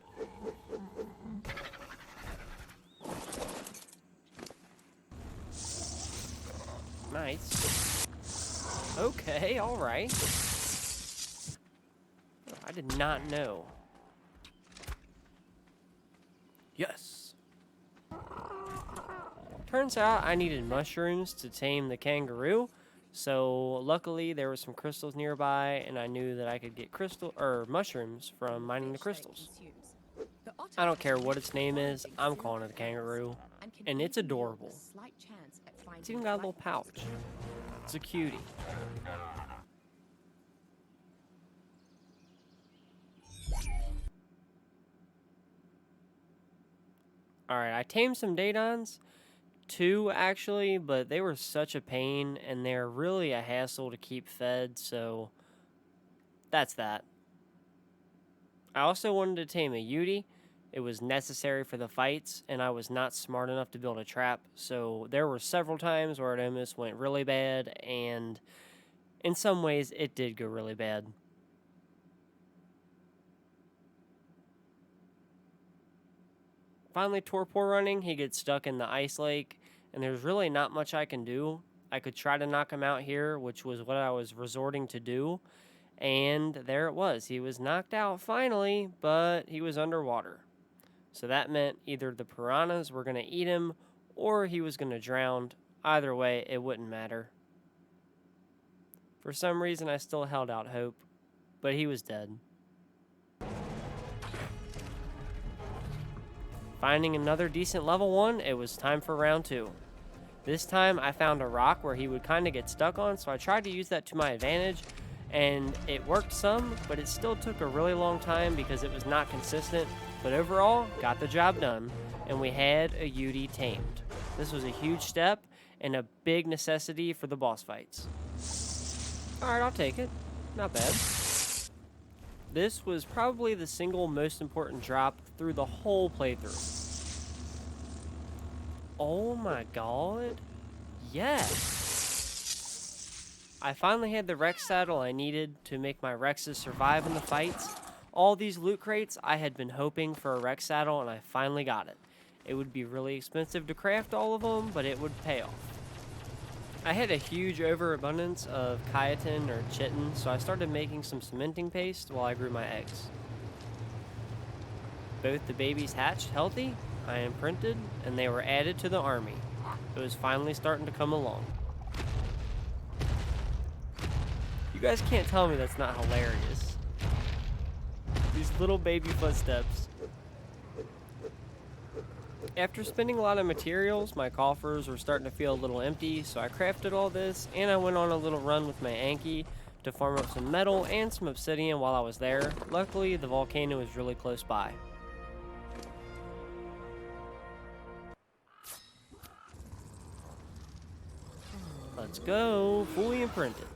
Nice. Okay, alright. I did not know. Yes. Turns out I needed mushrooms to tame the kangaroo, so luckily there were some crystals nearby, and I knew that I could get mushrooms from mining the crystals. I don't care what its name is, I'm calling it a kangaroo, and it's adorable. It's even got a little pouch. It's a cutie. Alright, I tamed some Datons. 2 actually, but they were such a pain and they're really a hassle to keep fed, so that's that. I also wanted to tame a Yudi. It was necessary for the fights, and I was not smart enough to build a trap, so there were several times where it almost went really bad, and in some ways it did go really bad. Finally, Torpor running, he gets stuck in the ice lake, and there's really not much I can do. I could try to knock him out here, which was what I was resorting to do, and there it was. He was knocked out finally, but he was underwater. So that meant either the piranhas were going to eat him, or he was going to drown. Either way, it wouldn't matter. For some reason, I still held out hope, but he was dead. Finding another decent level 1, it was time for round 2. This time I found a rock where he would kind of get stuck on, so I tried to use that to my advantage, and it worked some, but it still took a really long time because it was not consistent. But overall, got the job done, and we had a Yudi tamed. This was a huge step and a big necessity for the boss fights. Alright, I'll take it. Not bad. This was probably the single most important drop through the whole playthrough. Oh my god. Yes. I finally had the Rex saddle I needed to make my Rexes survive in the fights. All these loot crates, I had been hoping for a Rex saddle, and I finally got it. It would be really expensive to craft all of them, but it would pay off. I had a huge overabundance of chitin or chitin, so I started making some cementing paste while I grew my eggs. Both the babies hatched healthy, I imprinted, and they were added to the army. It was finally starting to come along. You guys can't tell me that's not hilarious. These little baby footsteps. After spending a lot of materials, my coffers were starting to feel a little empty, so I crafted all this, and I went on a little run with my Anki to farm up some metal and some obsidian while I was there. Luckily, the volcano was really close by. Let's go, fully imprinted.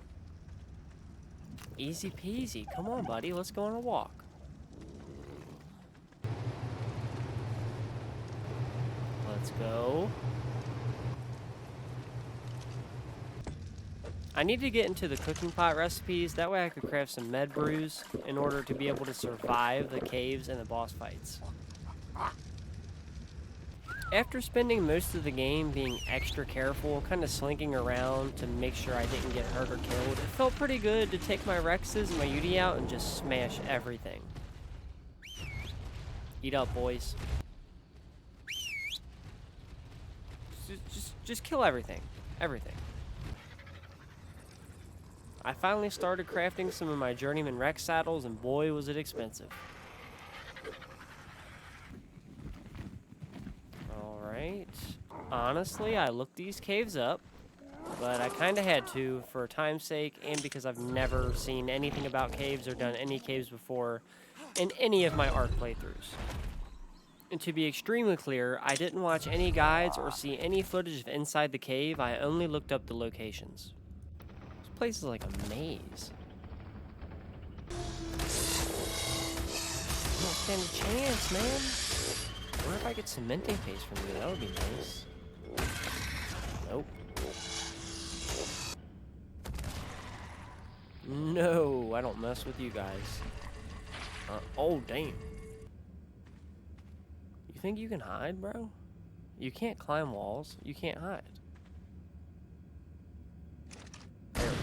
Easy peasy, come on buddy, let's go on a walk. Let's go. I need to get into the cooking pot recipes, that way I could craft some med brews in order to be able to survive the caves and the boss fights. After spending most of the game being extra careful, kind of slinking around to make sure I didn't get hurt or killed, it felt pretty good to take my Rexes and my Yudi out and just smash everything. Eat up, boys. Just kill everything. Everything. I finally started crafting some of my Journeyman Rex saddles, and boy was it expensive. Alright. Honestly, I looked these caves up, but I kind of had to for time's sake and because I've never seen anything about caves or done any caves before in any of my Ark playthroughs. And to be extremely clear, I didn't watch any guides or see any footage of inside the cave, I only looked up the locations. This place is like a maze. I don't stand a chance, man. What if I get cementing paste from you? That would be nice. Nope. No, I don't mess with you guys. Oh, damn. You think you can hide, bro? You can't climb walls. You can't hide. There we go.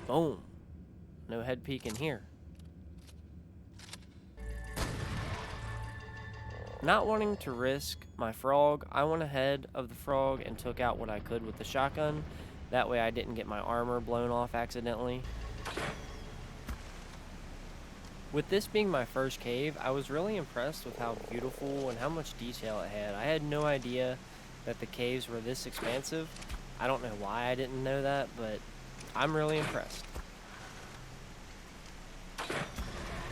Boom. No head peek in here. Not wanting to risk my frog, I went ahead of the frog and took out what I could with the shotgun. That way I didn't get my armor blown off accidentally. With this being my first cave, I was really impressed with how beautiful and how much detail it had. I had no idea that the caves were this expansive. I don't know why I didn't know that, but I'm really impressed.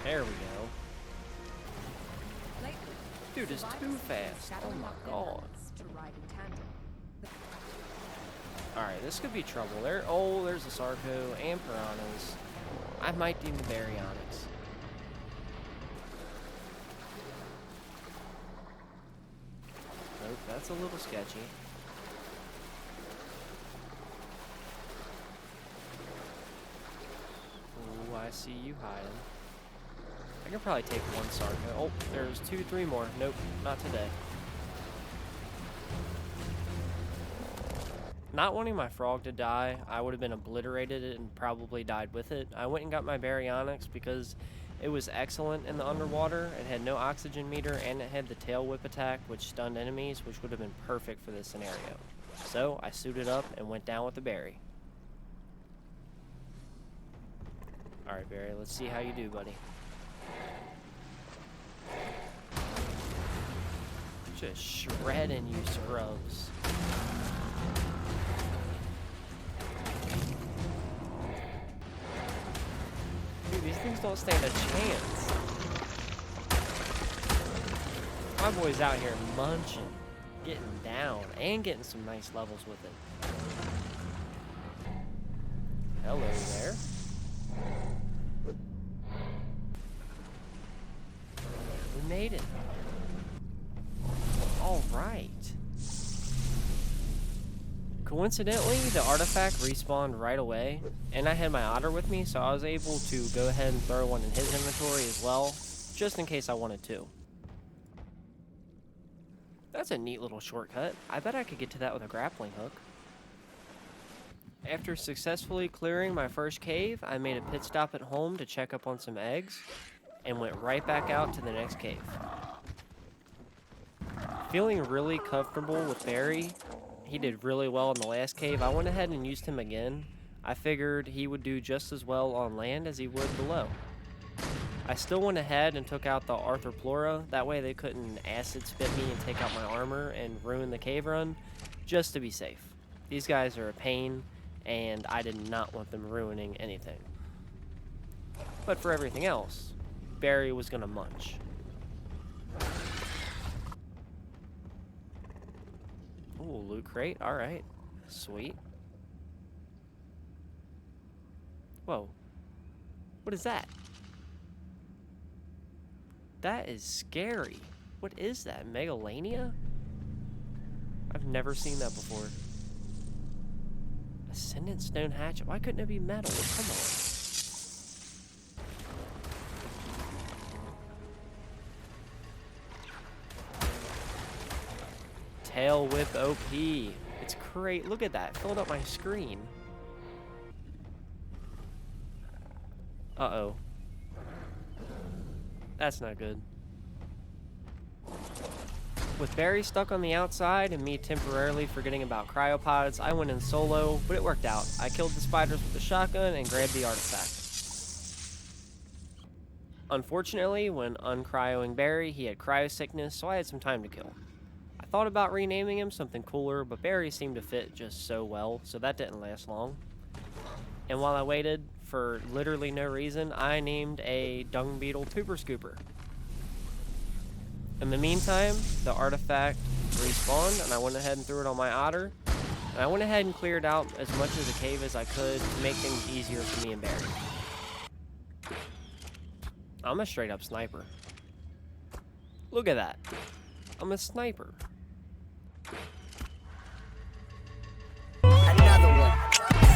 There we go. Dude, it's too fast. Oh my god. Alright, this could be trouble. There's a Sarco and piranhas. I might need the baryonyx. Nope, that's a little sketchy. Ooh, I see you hiding. I can probably take one Sarco. Oh, there's 2, 3 more. Nope, not today. Not wanting my frog to die, I would have been obliterated it and probably died with it. I went and got my baryonyx because it was excellent in the underwater. It had no oxygen meter and it had the tail whip attack, which stunned enemies, which would have been perfect for this scenario. So I suited up and went down with the berry. Alright, Barry, let's see how you do, buddy. Just shredding you scrubs. don't stand a chance. My boy's out here munching, getting down, and getting some nice levels with it. Hello there. We made it. All right. Coincidentally, the artifact respawned right away, and I had my otter with me, so I was able to go ahead and throw one in his inventory as well, just in case I wanted to. That's a neat little shortcut. I bet I could get to that with a grappling hook. After successfully clearing my first cave, I made a pit stop at home to check up on some eggs, and went right back out to the next cave. Feeling really comfortable with Barry, he did really well in the last cave. I went ahead and used him again. I figured he would do just as well on land as he would below. I still went ahead and took out the Arthroplora, that way they couldn't acid spit me and take out my armor and ruin the cave run, just to be safe. These guys are a pain, and I did not want them ruining anything. But for everything else, Barry was gonna munch. Ooh, loot crate, alright. Sweet. Whoa. What is that? That is scary. What is that? Megalania? I've never seen that before. Ascendant stone hatchet. Why couldn't it be metal? Come on. Tail whip OP. It's great. Look at that. Filled up my screen. Uh-oh. That's not good. With Barry stuck on the outside and me temporarily forgetting about cryopods, I went in solo, but it worked out. I killed the spiders with the shotgun and grabbed the artifact. Unfortunately, when uncryoing Barry, he had cryo sickness, so I had some time to kill. I thought about renaming him something cooler, but Barry seemed to fit just so well, so that didn't last long. And while I waited, for literally no reason, I named a dung beetle Tuber Scooper. In the meantime, the artifact respawned, and I went ahead and threw it on my otter. And I went ahead and cleared out as much of the cave as I could to make things easier for me and Barry. I'm a straight up sniper. Look at that. I'm a sniper.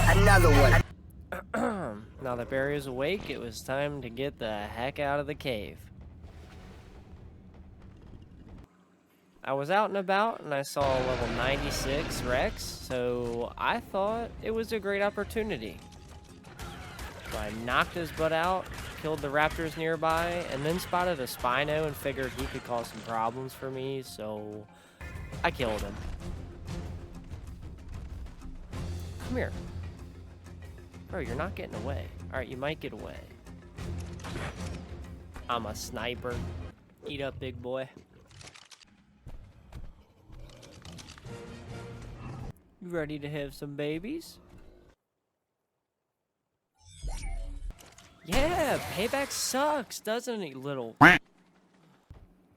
Another one. Now that Barry is awake, it was time to get the heck out of the cave. I was out and about and I saw a level 96 Rex, so I thought it was a great opportunity. So I knocked his butt out, killed the raptors nearby, and then spotted a Spino and figured he could cause some problems for me, so I killed him. Come here. Bro, you're not getting away. Alright, you might get away. I'm a sniper. Eat up, big boy. You ready to have some babies? Yeah, payback sucks, doesn't it, little?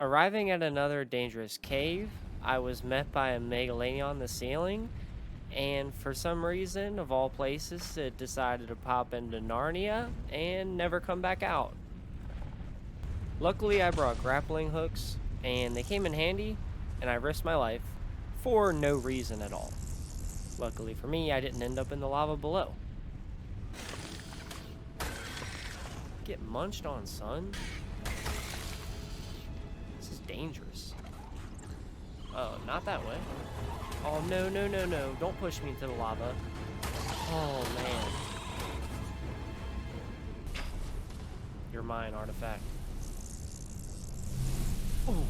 Arriving at another dangerous cave, I was met by a Megalania on the ceiling, and for some reason, of all places, it decided to pop into Narnia and never come back out. Luckily, I brought grappling hooks, and they came in handy, and I risked my life for no reason at all. Luckily for me, I didn't end up in the lava below. Get munched on, son. This is dangerous. Oh, not that way. Oh, no, no, no, no. Don't push me into the lava. Oh, man. You're mine, artifact. Oh.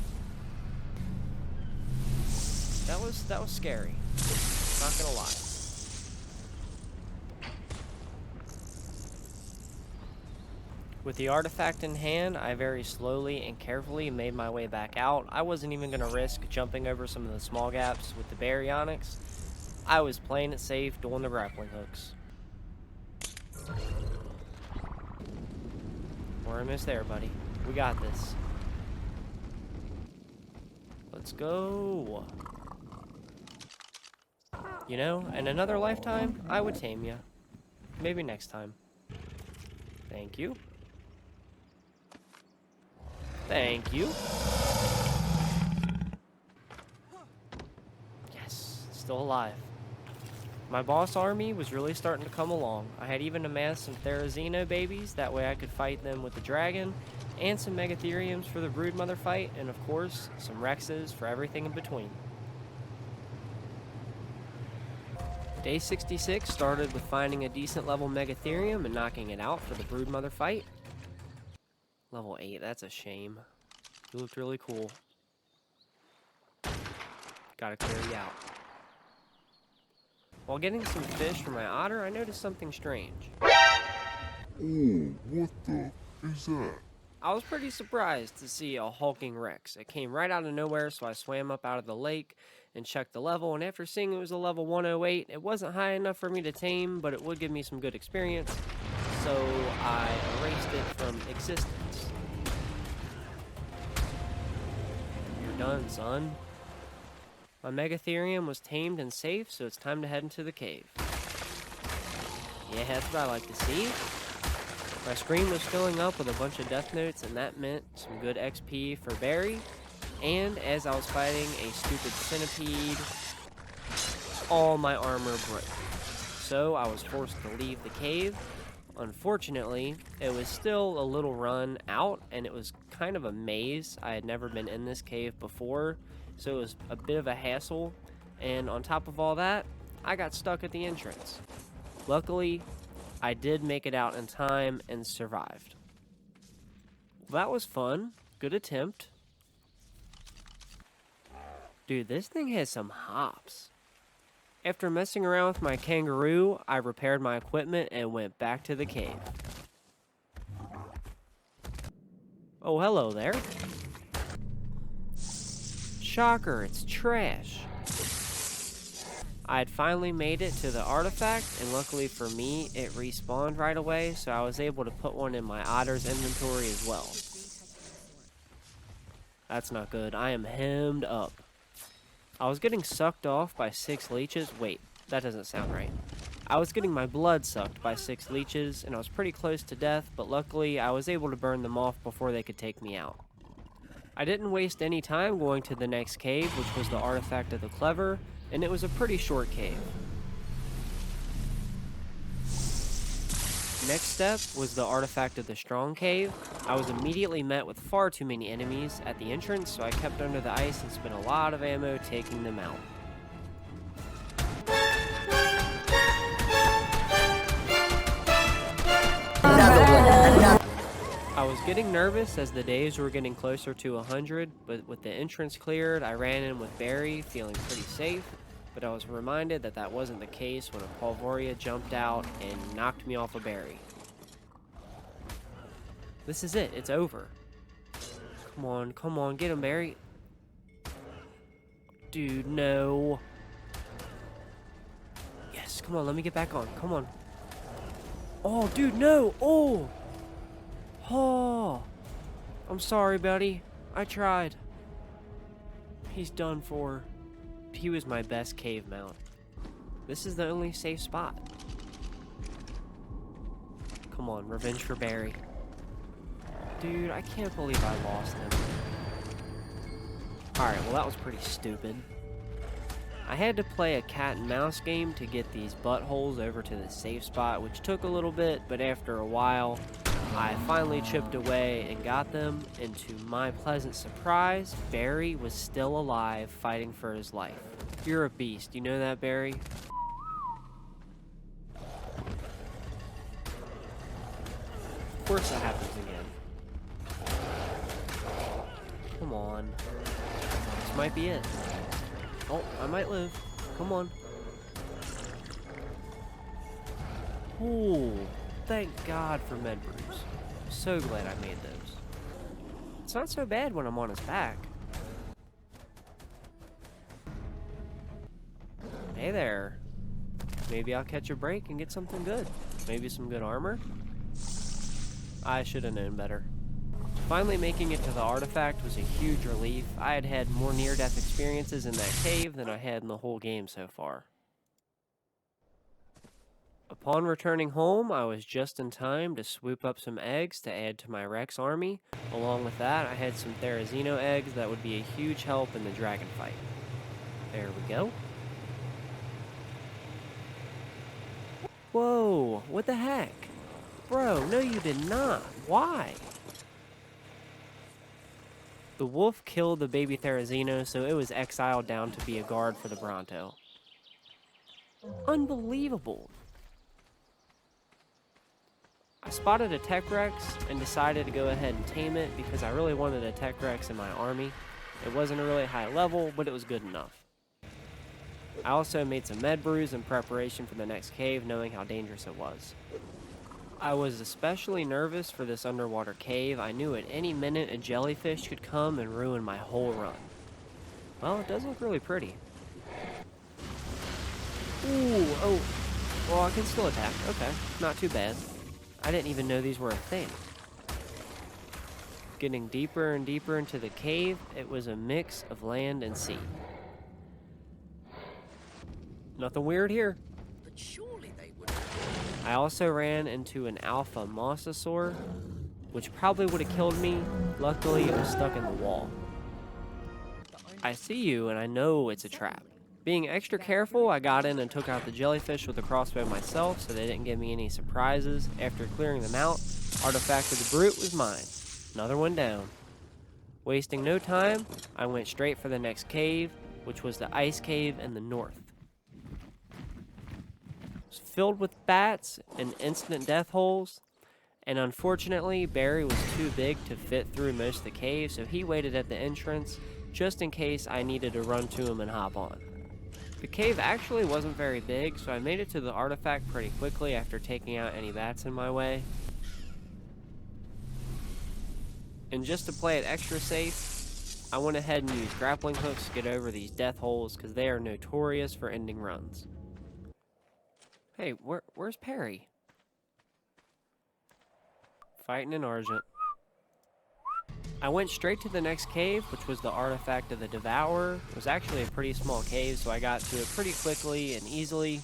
That was scary. Not gonna lie. With the artifact in hand, I very slowly and carefully made my way back out. I wasn't even gonna risk jumping over some of the small gaps with the baryonyx. I was playing it safe, doing the grappling hooks. We're almost there, buddy. We got this. Let's go. You know, in another lifetime, I would tame you. Maybe next time. Thank you. Thank you. Yes, still alive. My boss army was really starting to come along. I had even amassed some Therizino babies, that way I could fight them with the dragon, and some Megatheriums for the Broodmother fight, and of course, some Rexes for everything in between. Day 66 started with finding a decent level Megatherium and knocking it out for the Broodmother fight. Level 8, that's a shame. You looked really cool. Gotta clear you out. While getting some fish for my otter, I noticed something strange. Oh, what the is that? I was pretty surprised to see a hulking Rex. It came right out of nowhere, so I swam up out of the lake and checked the level, and after seeing it was a level 108, it wasn't high enough for me to tame, but it would give me some good experience, so I erased it from existence. You're done, son. My Megatherium was tamed and safe, so it's time to head into the cave. Yeah, that's what I like to see. My screen was filling up with a bunch of death notes, and that meant some good XP for Barry. And as I was fighting a stupid centipede, all my armor broke. So I was forced to leave the cave. Unfortunately, it was still a little run out, and it was kind of a maze. I had never been in this cave before, so it was a bit of a hassle. And on top of all that, I got stuck at the entrance. Luckily, I did make it out in time and survived. Well, that was fun. Good attempt. Dude, this thing has some hops. After messing around with my kangaroo, I repaired my equipment and went back to the cave. Oh, hello there. Shocker, it's trash. I had finally made it to the artifact, and luckily for me, it respawned right away, so I was able to put one in my otter's inventory as well. That's not good. I am hemmed up. I was getting sucked off by 6 leeches. Wait, that doesn't sound right. I was getting my blood sucked by 6 leeches, and I was pretty close to death, but luckily I was able to burn them off before they could take me out. I didn't waste any time going to the next cave, which was the artifact of the Clever, and it was a pretty short cave. Next step was the artifact of the Strong Cave. I was immediately met with far too many enemies at the entrance, so I kept under the ice and spent a lot of ammo taking them out. I was getting nervous as the days were getting closer to 100, but with the entrance cleared, I ran in with Barry, feeling pretty safe, but I was reminded that that wasn't the case when a Palvoria jumped out and knocked me off a Barry. This is it, it's over. Come on, get him, Barry. Dude, no. Yes, come on, let me get back on, come on. Oh, dude, no, oh! Oh, I'm sorry, buddy. I tried. He's done for. He was my best cave mount. This is the only safe spot. Come on, revenge for Barry. Dude, I can't believe I lost him. Alright, well that was pretty stupid. I had to play a cat and mouse game to get these buttholes over to the safe spot, which took a little bit, but after a while, I finally chipped away and got them, and to my pleasant surprise, Barry was still alive, fighting for his life. You're a beast, you know that, Barry? Of course that happens again. Come on. This might be it. Oh, I might live. Come on. Ooh. Thank God for med brews. I'm so glad I made those. It's not so bad when I'm on his back. Hey there. Maybe I'll catch a break and get something good. Maybe some good armor. I should have known better. Finally making it to the artifact was a huge relief. I had had more near-death experiences in that cave than I had in the whole game so far. Upon returning home, I was just in time to swoop up some eggs to add to my Rex army. Along with that, I had some Therizino eggs that would be a huge help in the dragon fight. There we go. Whoa, what the heck? Bro, no you did not. Why? The wolf killed the baby Therizino, so it was exiled down to be a guard for the Bronto. Unbelievable. I spotted a Tech Rex and decided to go ahead and tame it because I really wanted a Tech Rex in my army. It wasn't a really high level, but it was good enough. I also made some med brews in preparation for the next cave, knowing how dangerous it was. I was especially nervous for this underwater cave. I knew at any minute a jellyfish could come and ruin my whole run. Well, it does look really pretty. Ooh, oh, well, I can still attack. Okay, not too bad. I didn't even know these were a thing. Getting deeper and deeper into the cave, it was a mix of land and sea. Nothing weird here. But surely they would. I also ran into an alpha mosasaur, which probably would have killed me. Luckily, it was stuck in the wall. I see you, and I know it's a trap. Being extra careful, I got in and took out the jellyfish with a crossbow myself so they didn't give me any surprises. After clearing them out, Artifact of the Brute was mine. Another one down. Wasting no time, I went straight for the next cave, which was the ice cave in the north. It was filled with bats and instant death holes, and unfortunately, Barry was too big to fit through most of the cave, so he waited at the entrance just in case I needed to run to him and hop on. The cave actually wasn't very big, so I made it to the artifact pretty quickly after taking out any bats in my way. And just to play it extra safe, I went ahead and used grappling hooks to get over these death holes because they are notorious for ending runs. Hey, where's Perry? Fighting an Argent. I went straight to the next cave, which was the Artifact of the Devourer. It was actually a pretty small cave, so I got to it pretty quickly and easily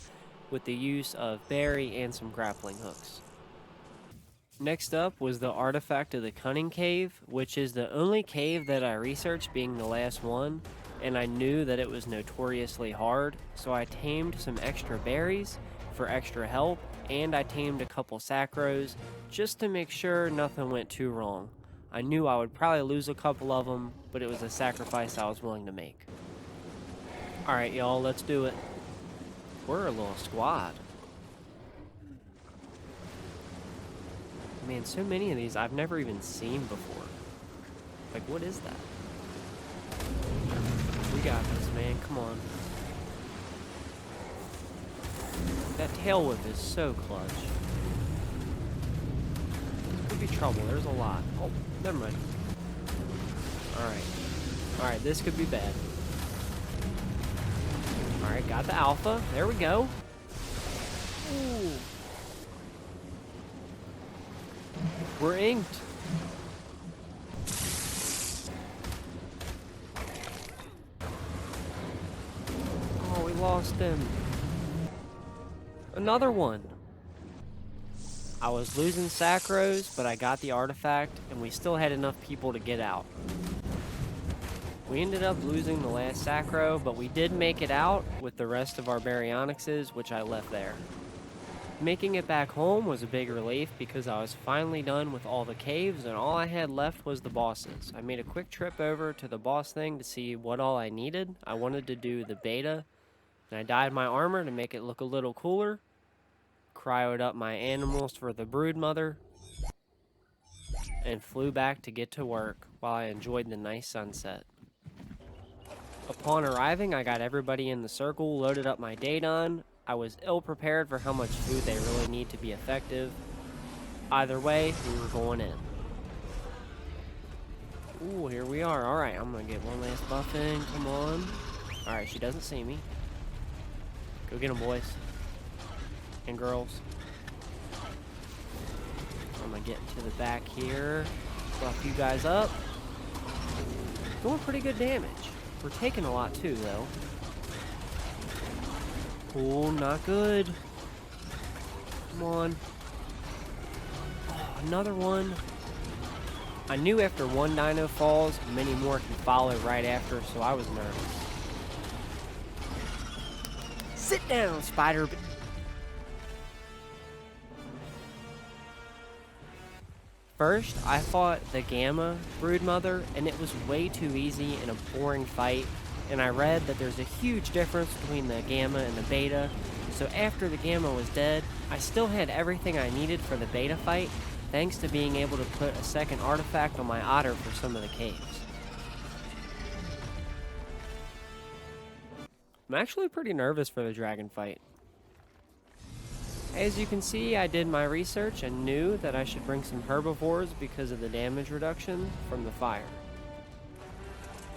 with the use of berry and some grappling hooks. Next up was the Artifact of the Cunning Cave, which is the only cave that I researched, being the last one, and I knew that it was notoriously hard, so I tamed some extra berries for extra help, and I tamed a couple sacros just to make sure nothing went too wrong. I knew I would probably lose a couple of them, but it was a sacrifice I was willing to make. Alright, y'all, let's do it. We're a little squad. Man, so many of these I've never even seen before. Like, what is that? We got this, man. Come on. That tail whip is so clutch. Could be trouble. There's a lot. Oh, never mind. Alright. Alright, this could be bad. Alright, got the alpha. There we go. Ooh. We're inked. Oh, we lost him. Another one. I was losing sacros, but I got the artifact, and we still had enough people to get out. We ended up losing the last sacro, but we did make it out with the rest of our baryonyxes, which I left there. Making it back home was a big relief because I was finally done with all the caves and all I had left was the bosses. I made a quick trip over to the boss thing to see what all I needed. I wanted to do the beta, and I dyed my armor to make it look a little cooler. Cryoed up my animals for the brood mother, and flew back to get to work while I enjoyed the nice sunset. Upon arriving, I got everybody in the circle, loaded up my Daedon. I was ill prepared for how much food they really need to be effective. Either way, we were going in. Ooh, here we are. Alright, I'm gonna get one last buff in. Come on. Alright, she doesn't see me. Go get them, boys. And girls. I'm gonna get into the back here, buff you guys up. Doing pretty good damage. We're taking a lot too, though. Oh, not good. Come on. Oh, another one. I knew after one dino falls, many more can follow right after, so I was nervous. Sit down, spider. First, I fought the Gamma Broodmother, and it was way too easy and a boring fight, and I read that there's a huge difference between the Gamma and the Beta, so after the Gamma was dead, I still had everything I needed for the Beta fight, thanks to being able to put a second artifact on my otter for some of the caves. I'm actually pretty nervous for the dragon fight. As you can see, I did my research and knew that I should bring some herbivores because of the damage reduction from the fire.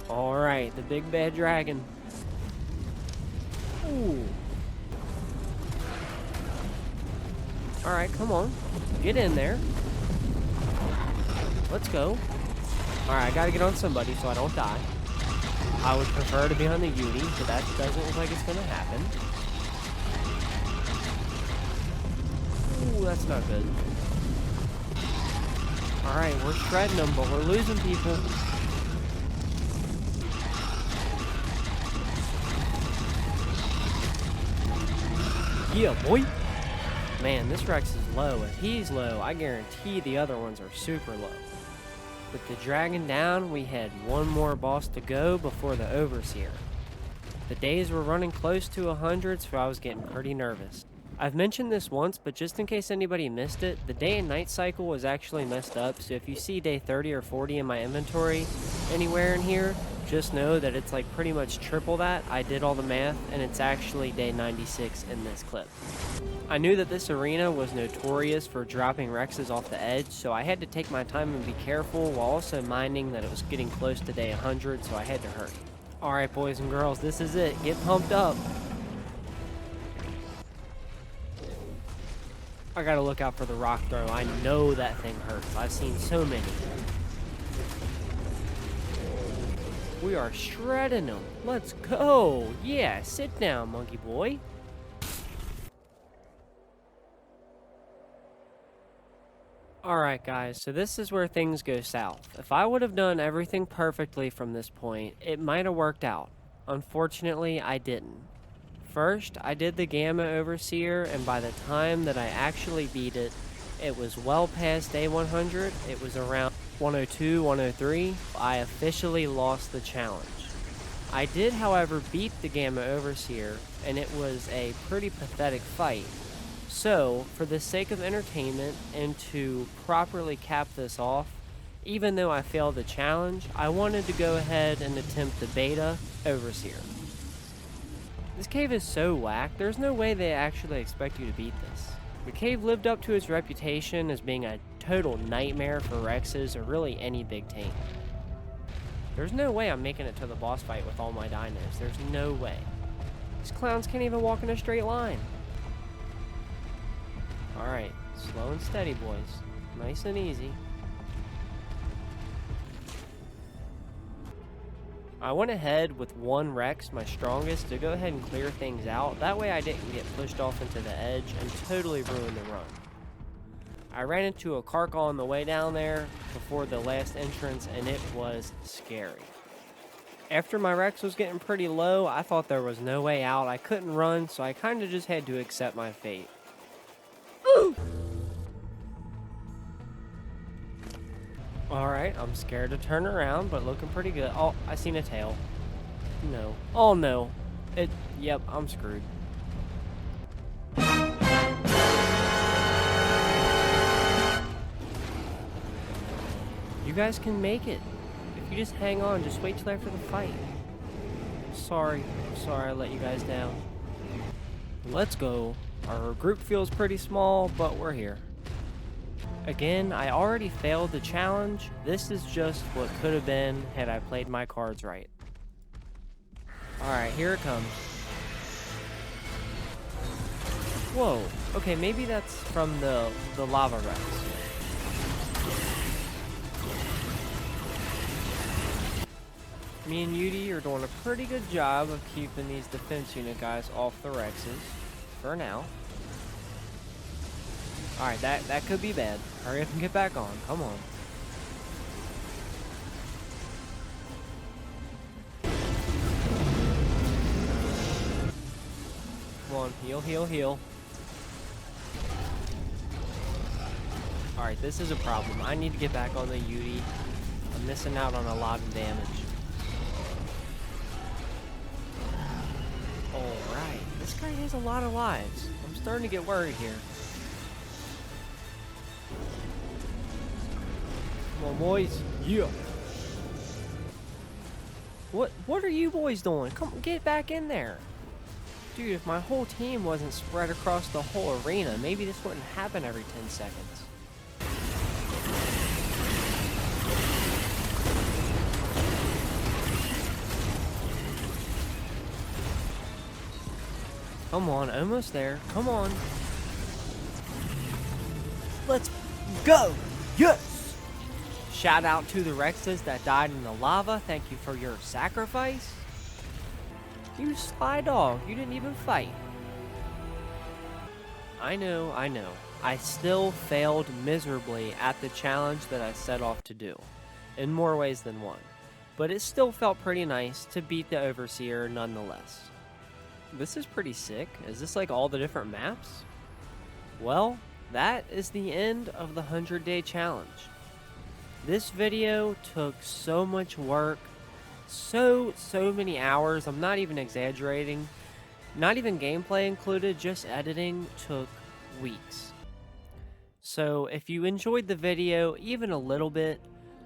Alright, the big bad dragon. Ooh. Alright, come on. Get in there. Let's go. Alright, I gotta get on somebody so I don't die. I would prefer to be on the Yudi, but that doesn't look like it's gonna happen. Ooh, that's not good. Alright, we're shredding them, but we're losing people. Yeah, boy! Man, this Rex is low. If he's low, I guarantee the other ones are super low. With the dragon down, we had one more boss to go before the Overseer. The days were running close to 100, so I was getting pretty nervous. I've mentioned this once, but just in case anybody missed it, the day and night cycle was actually messed up, so if you see day 30 or 40 in my inventory anywhere in here, just know that it's like pretty much triple that. I did all the math, and it's actually day 96 in this clip. I knew that this arena was notorious for dropping Rexes off the edge, so I had to take my time and be careful while also minding that it was getting close to day 100, so I had to hurry. Alright boys and girls, this is it. Get pumped up. I gotta look out for the rock throw. I know that thing hurts. I've seen so many. We are shredding them. Let's go. Yeah, sit down, monkey boy. Alright guys, so this is where things go south. If I would have done everything perfectly from this point, it might have worked out. Unfortunately, I didn't. First, I did the Gamma Overseer, and by the time that I actually beat it, it was well past day 100. It was around 102, 103. I officially lost the challenge. I did, however, beat the Gamma Overseer, and it was a pretty pathetic fight. So, for the sake of entertainment and to properly cap this off, even though I failed the challenge, I wanted to go ahead and attempt the Beta Overseer. This cave is so whack, there's no way they actually expect you to beat this. The cave lived up to its reputation as being a total nightmare for Rexes or really any big tame. There's no way I'm making it to the boss fight with all my dinos. There's no way. These clowns can't even walk in a straight line. Alright, slow and steady, boys. Nice and easy. I went ahead with one Rex, my strongest, to go ahead and clear things out. That way I didn't get pushed off into the edge and totally ruin the run. I ran into a carcass on the way down there before the last entrance, and it was scary. After my Rex was getting pretty low, I thought there was no way out. I couldn't run, so I kind of just had to accept my fate. Ooh! Alright, I'm scared to turn around, but looking pretty good. Oh, I seen a tail. No. Oh no. Yep, I'm screwed. You guys can make it. If you just hang on, just wait till after the fight. Sorry I let you guys down. Let's go. Our group feels pretty small, but we're here. Again, I already failed the challenge. This is just what could have been had I played my cards right. Alright, here it comes. Whoa. Okay, maybe that's from the lava Rex. Me and Yudi are doing a pretty good job of keeping these defense unit guys off the Rexes. For now. Alright, that could be bad. Hurry up and get back on. Come on. Come on. Heal, heal, heal. Alright, this is a problem. I need to get back on the Yudi. I'm missing out on a lot of damage. Alright, this guy has a lot of lives. I'm starting to get worried here. Come on, boys. Yeah. What are you boys doing? Come get back in there. Dude, if my whole team wasn't spread across the whole arena, maybe this wouldn't happen every 10 seconds. Come on, almost there. Come on. Let's go. Yes! Shout out to the Rexes that died in the lava. Thank you for your sacrifice. You spy dog. You didn't even fight. I know. I still failed miserably at the challenge that I set off to do. In more ways than one. But it still felt pretty nice to beat the Overseer nonetheless. This is pretty sick. Is this like all the different maps? Well, that is the end of the 100-day challenge. This video took so much work, so many hours. I'm not even exaggerating. Not even gameplay included, just editing took weeks. So if you enjoyed the video even a little bit,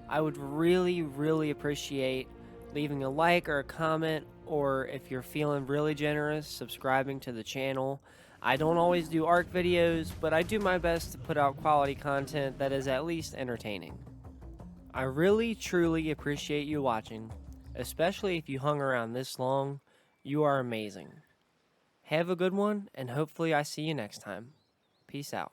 I would really appreciate leaving a like or a comment, or if you're feeling really generous, subscribing to the channel. I don't always do ARC videos, but I do my best to put out quality content that is at least entertaining. I really truly appreciate you watching, especially if you hung around this long. You are amazing. Have a good one, and hopefully I see you next time. Peace out.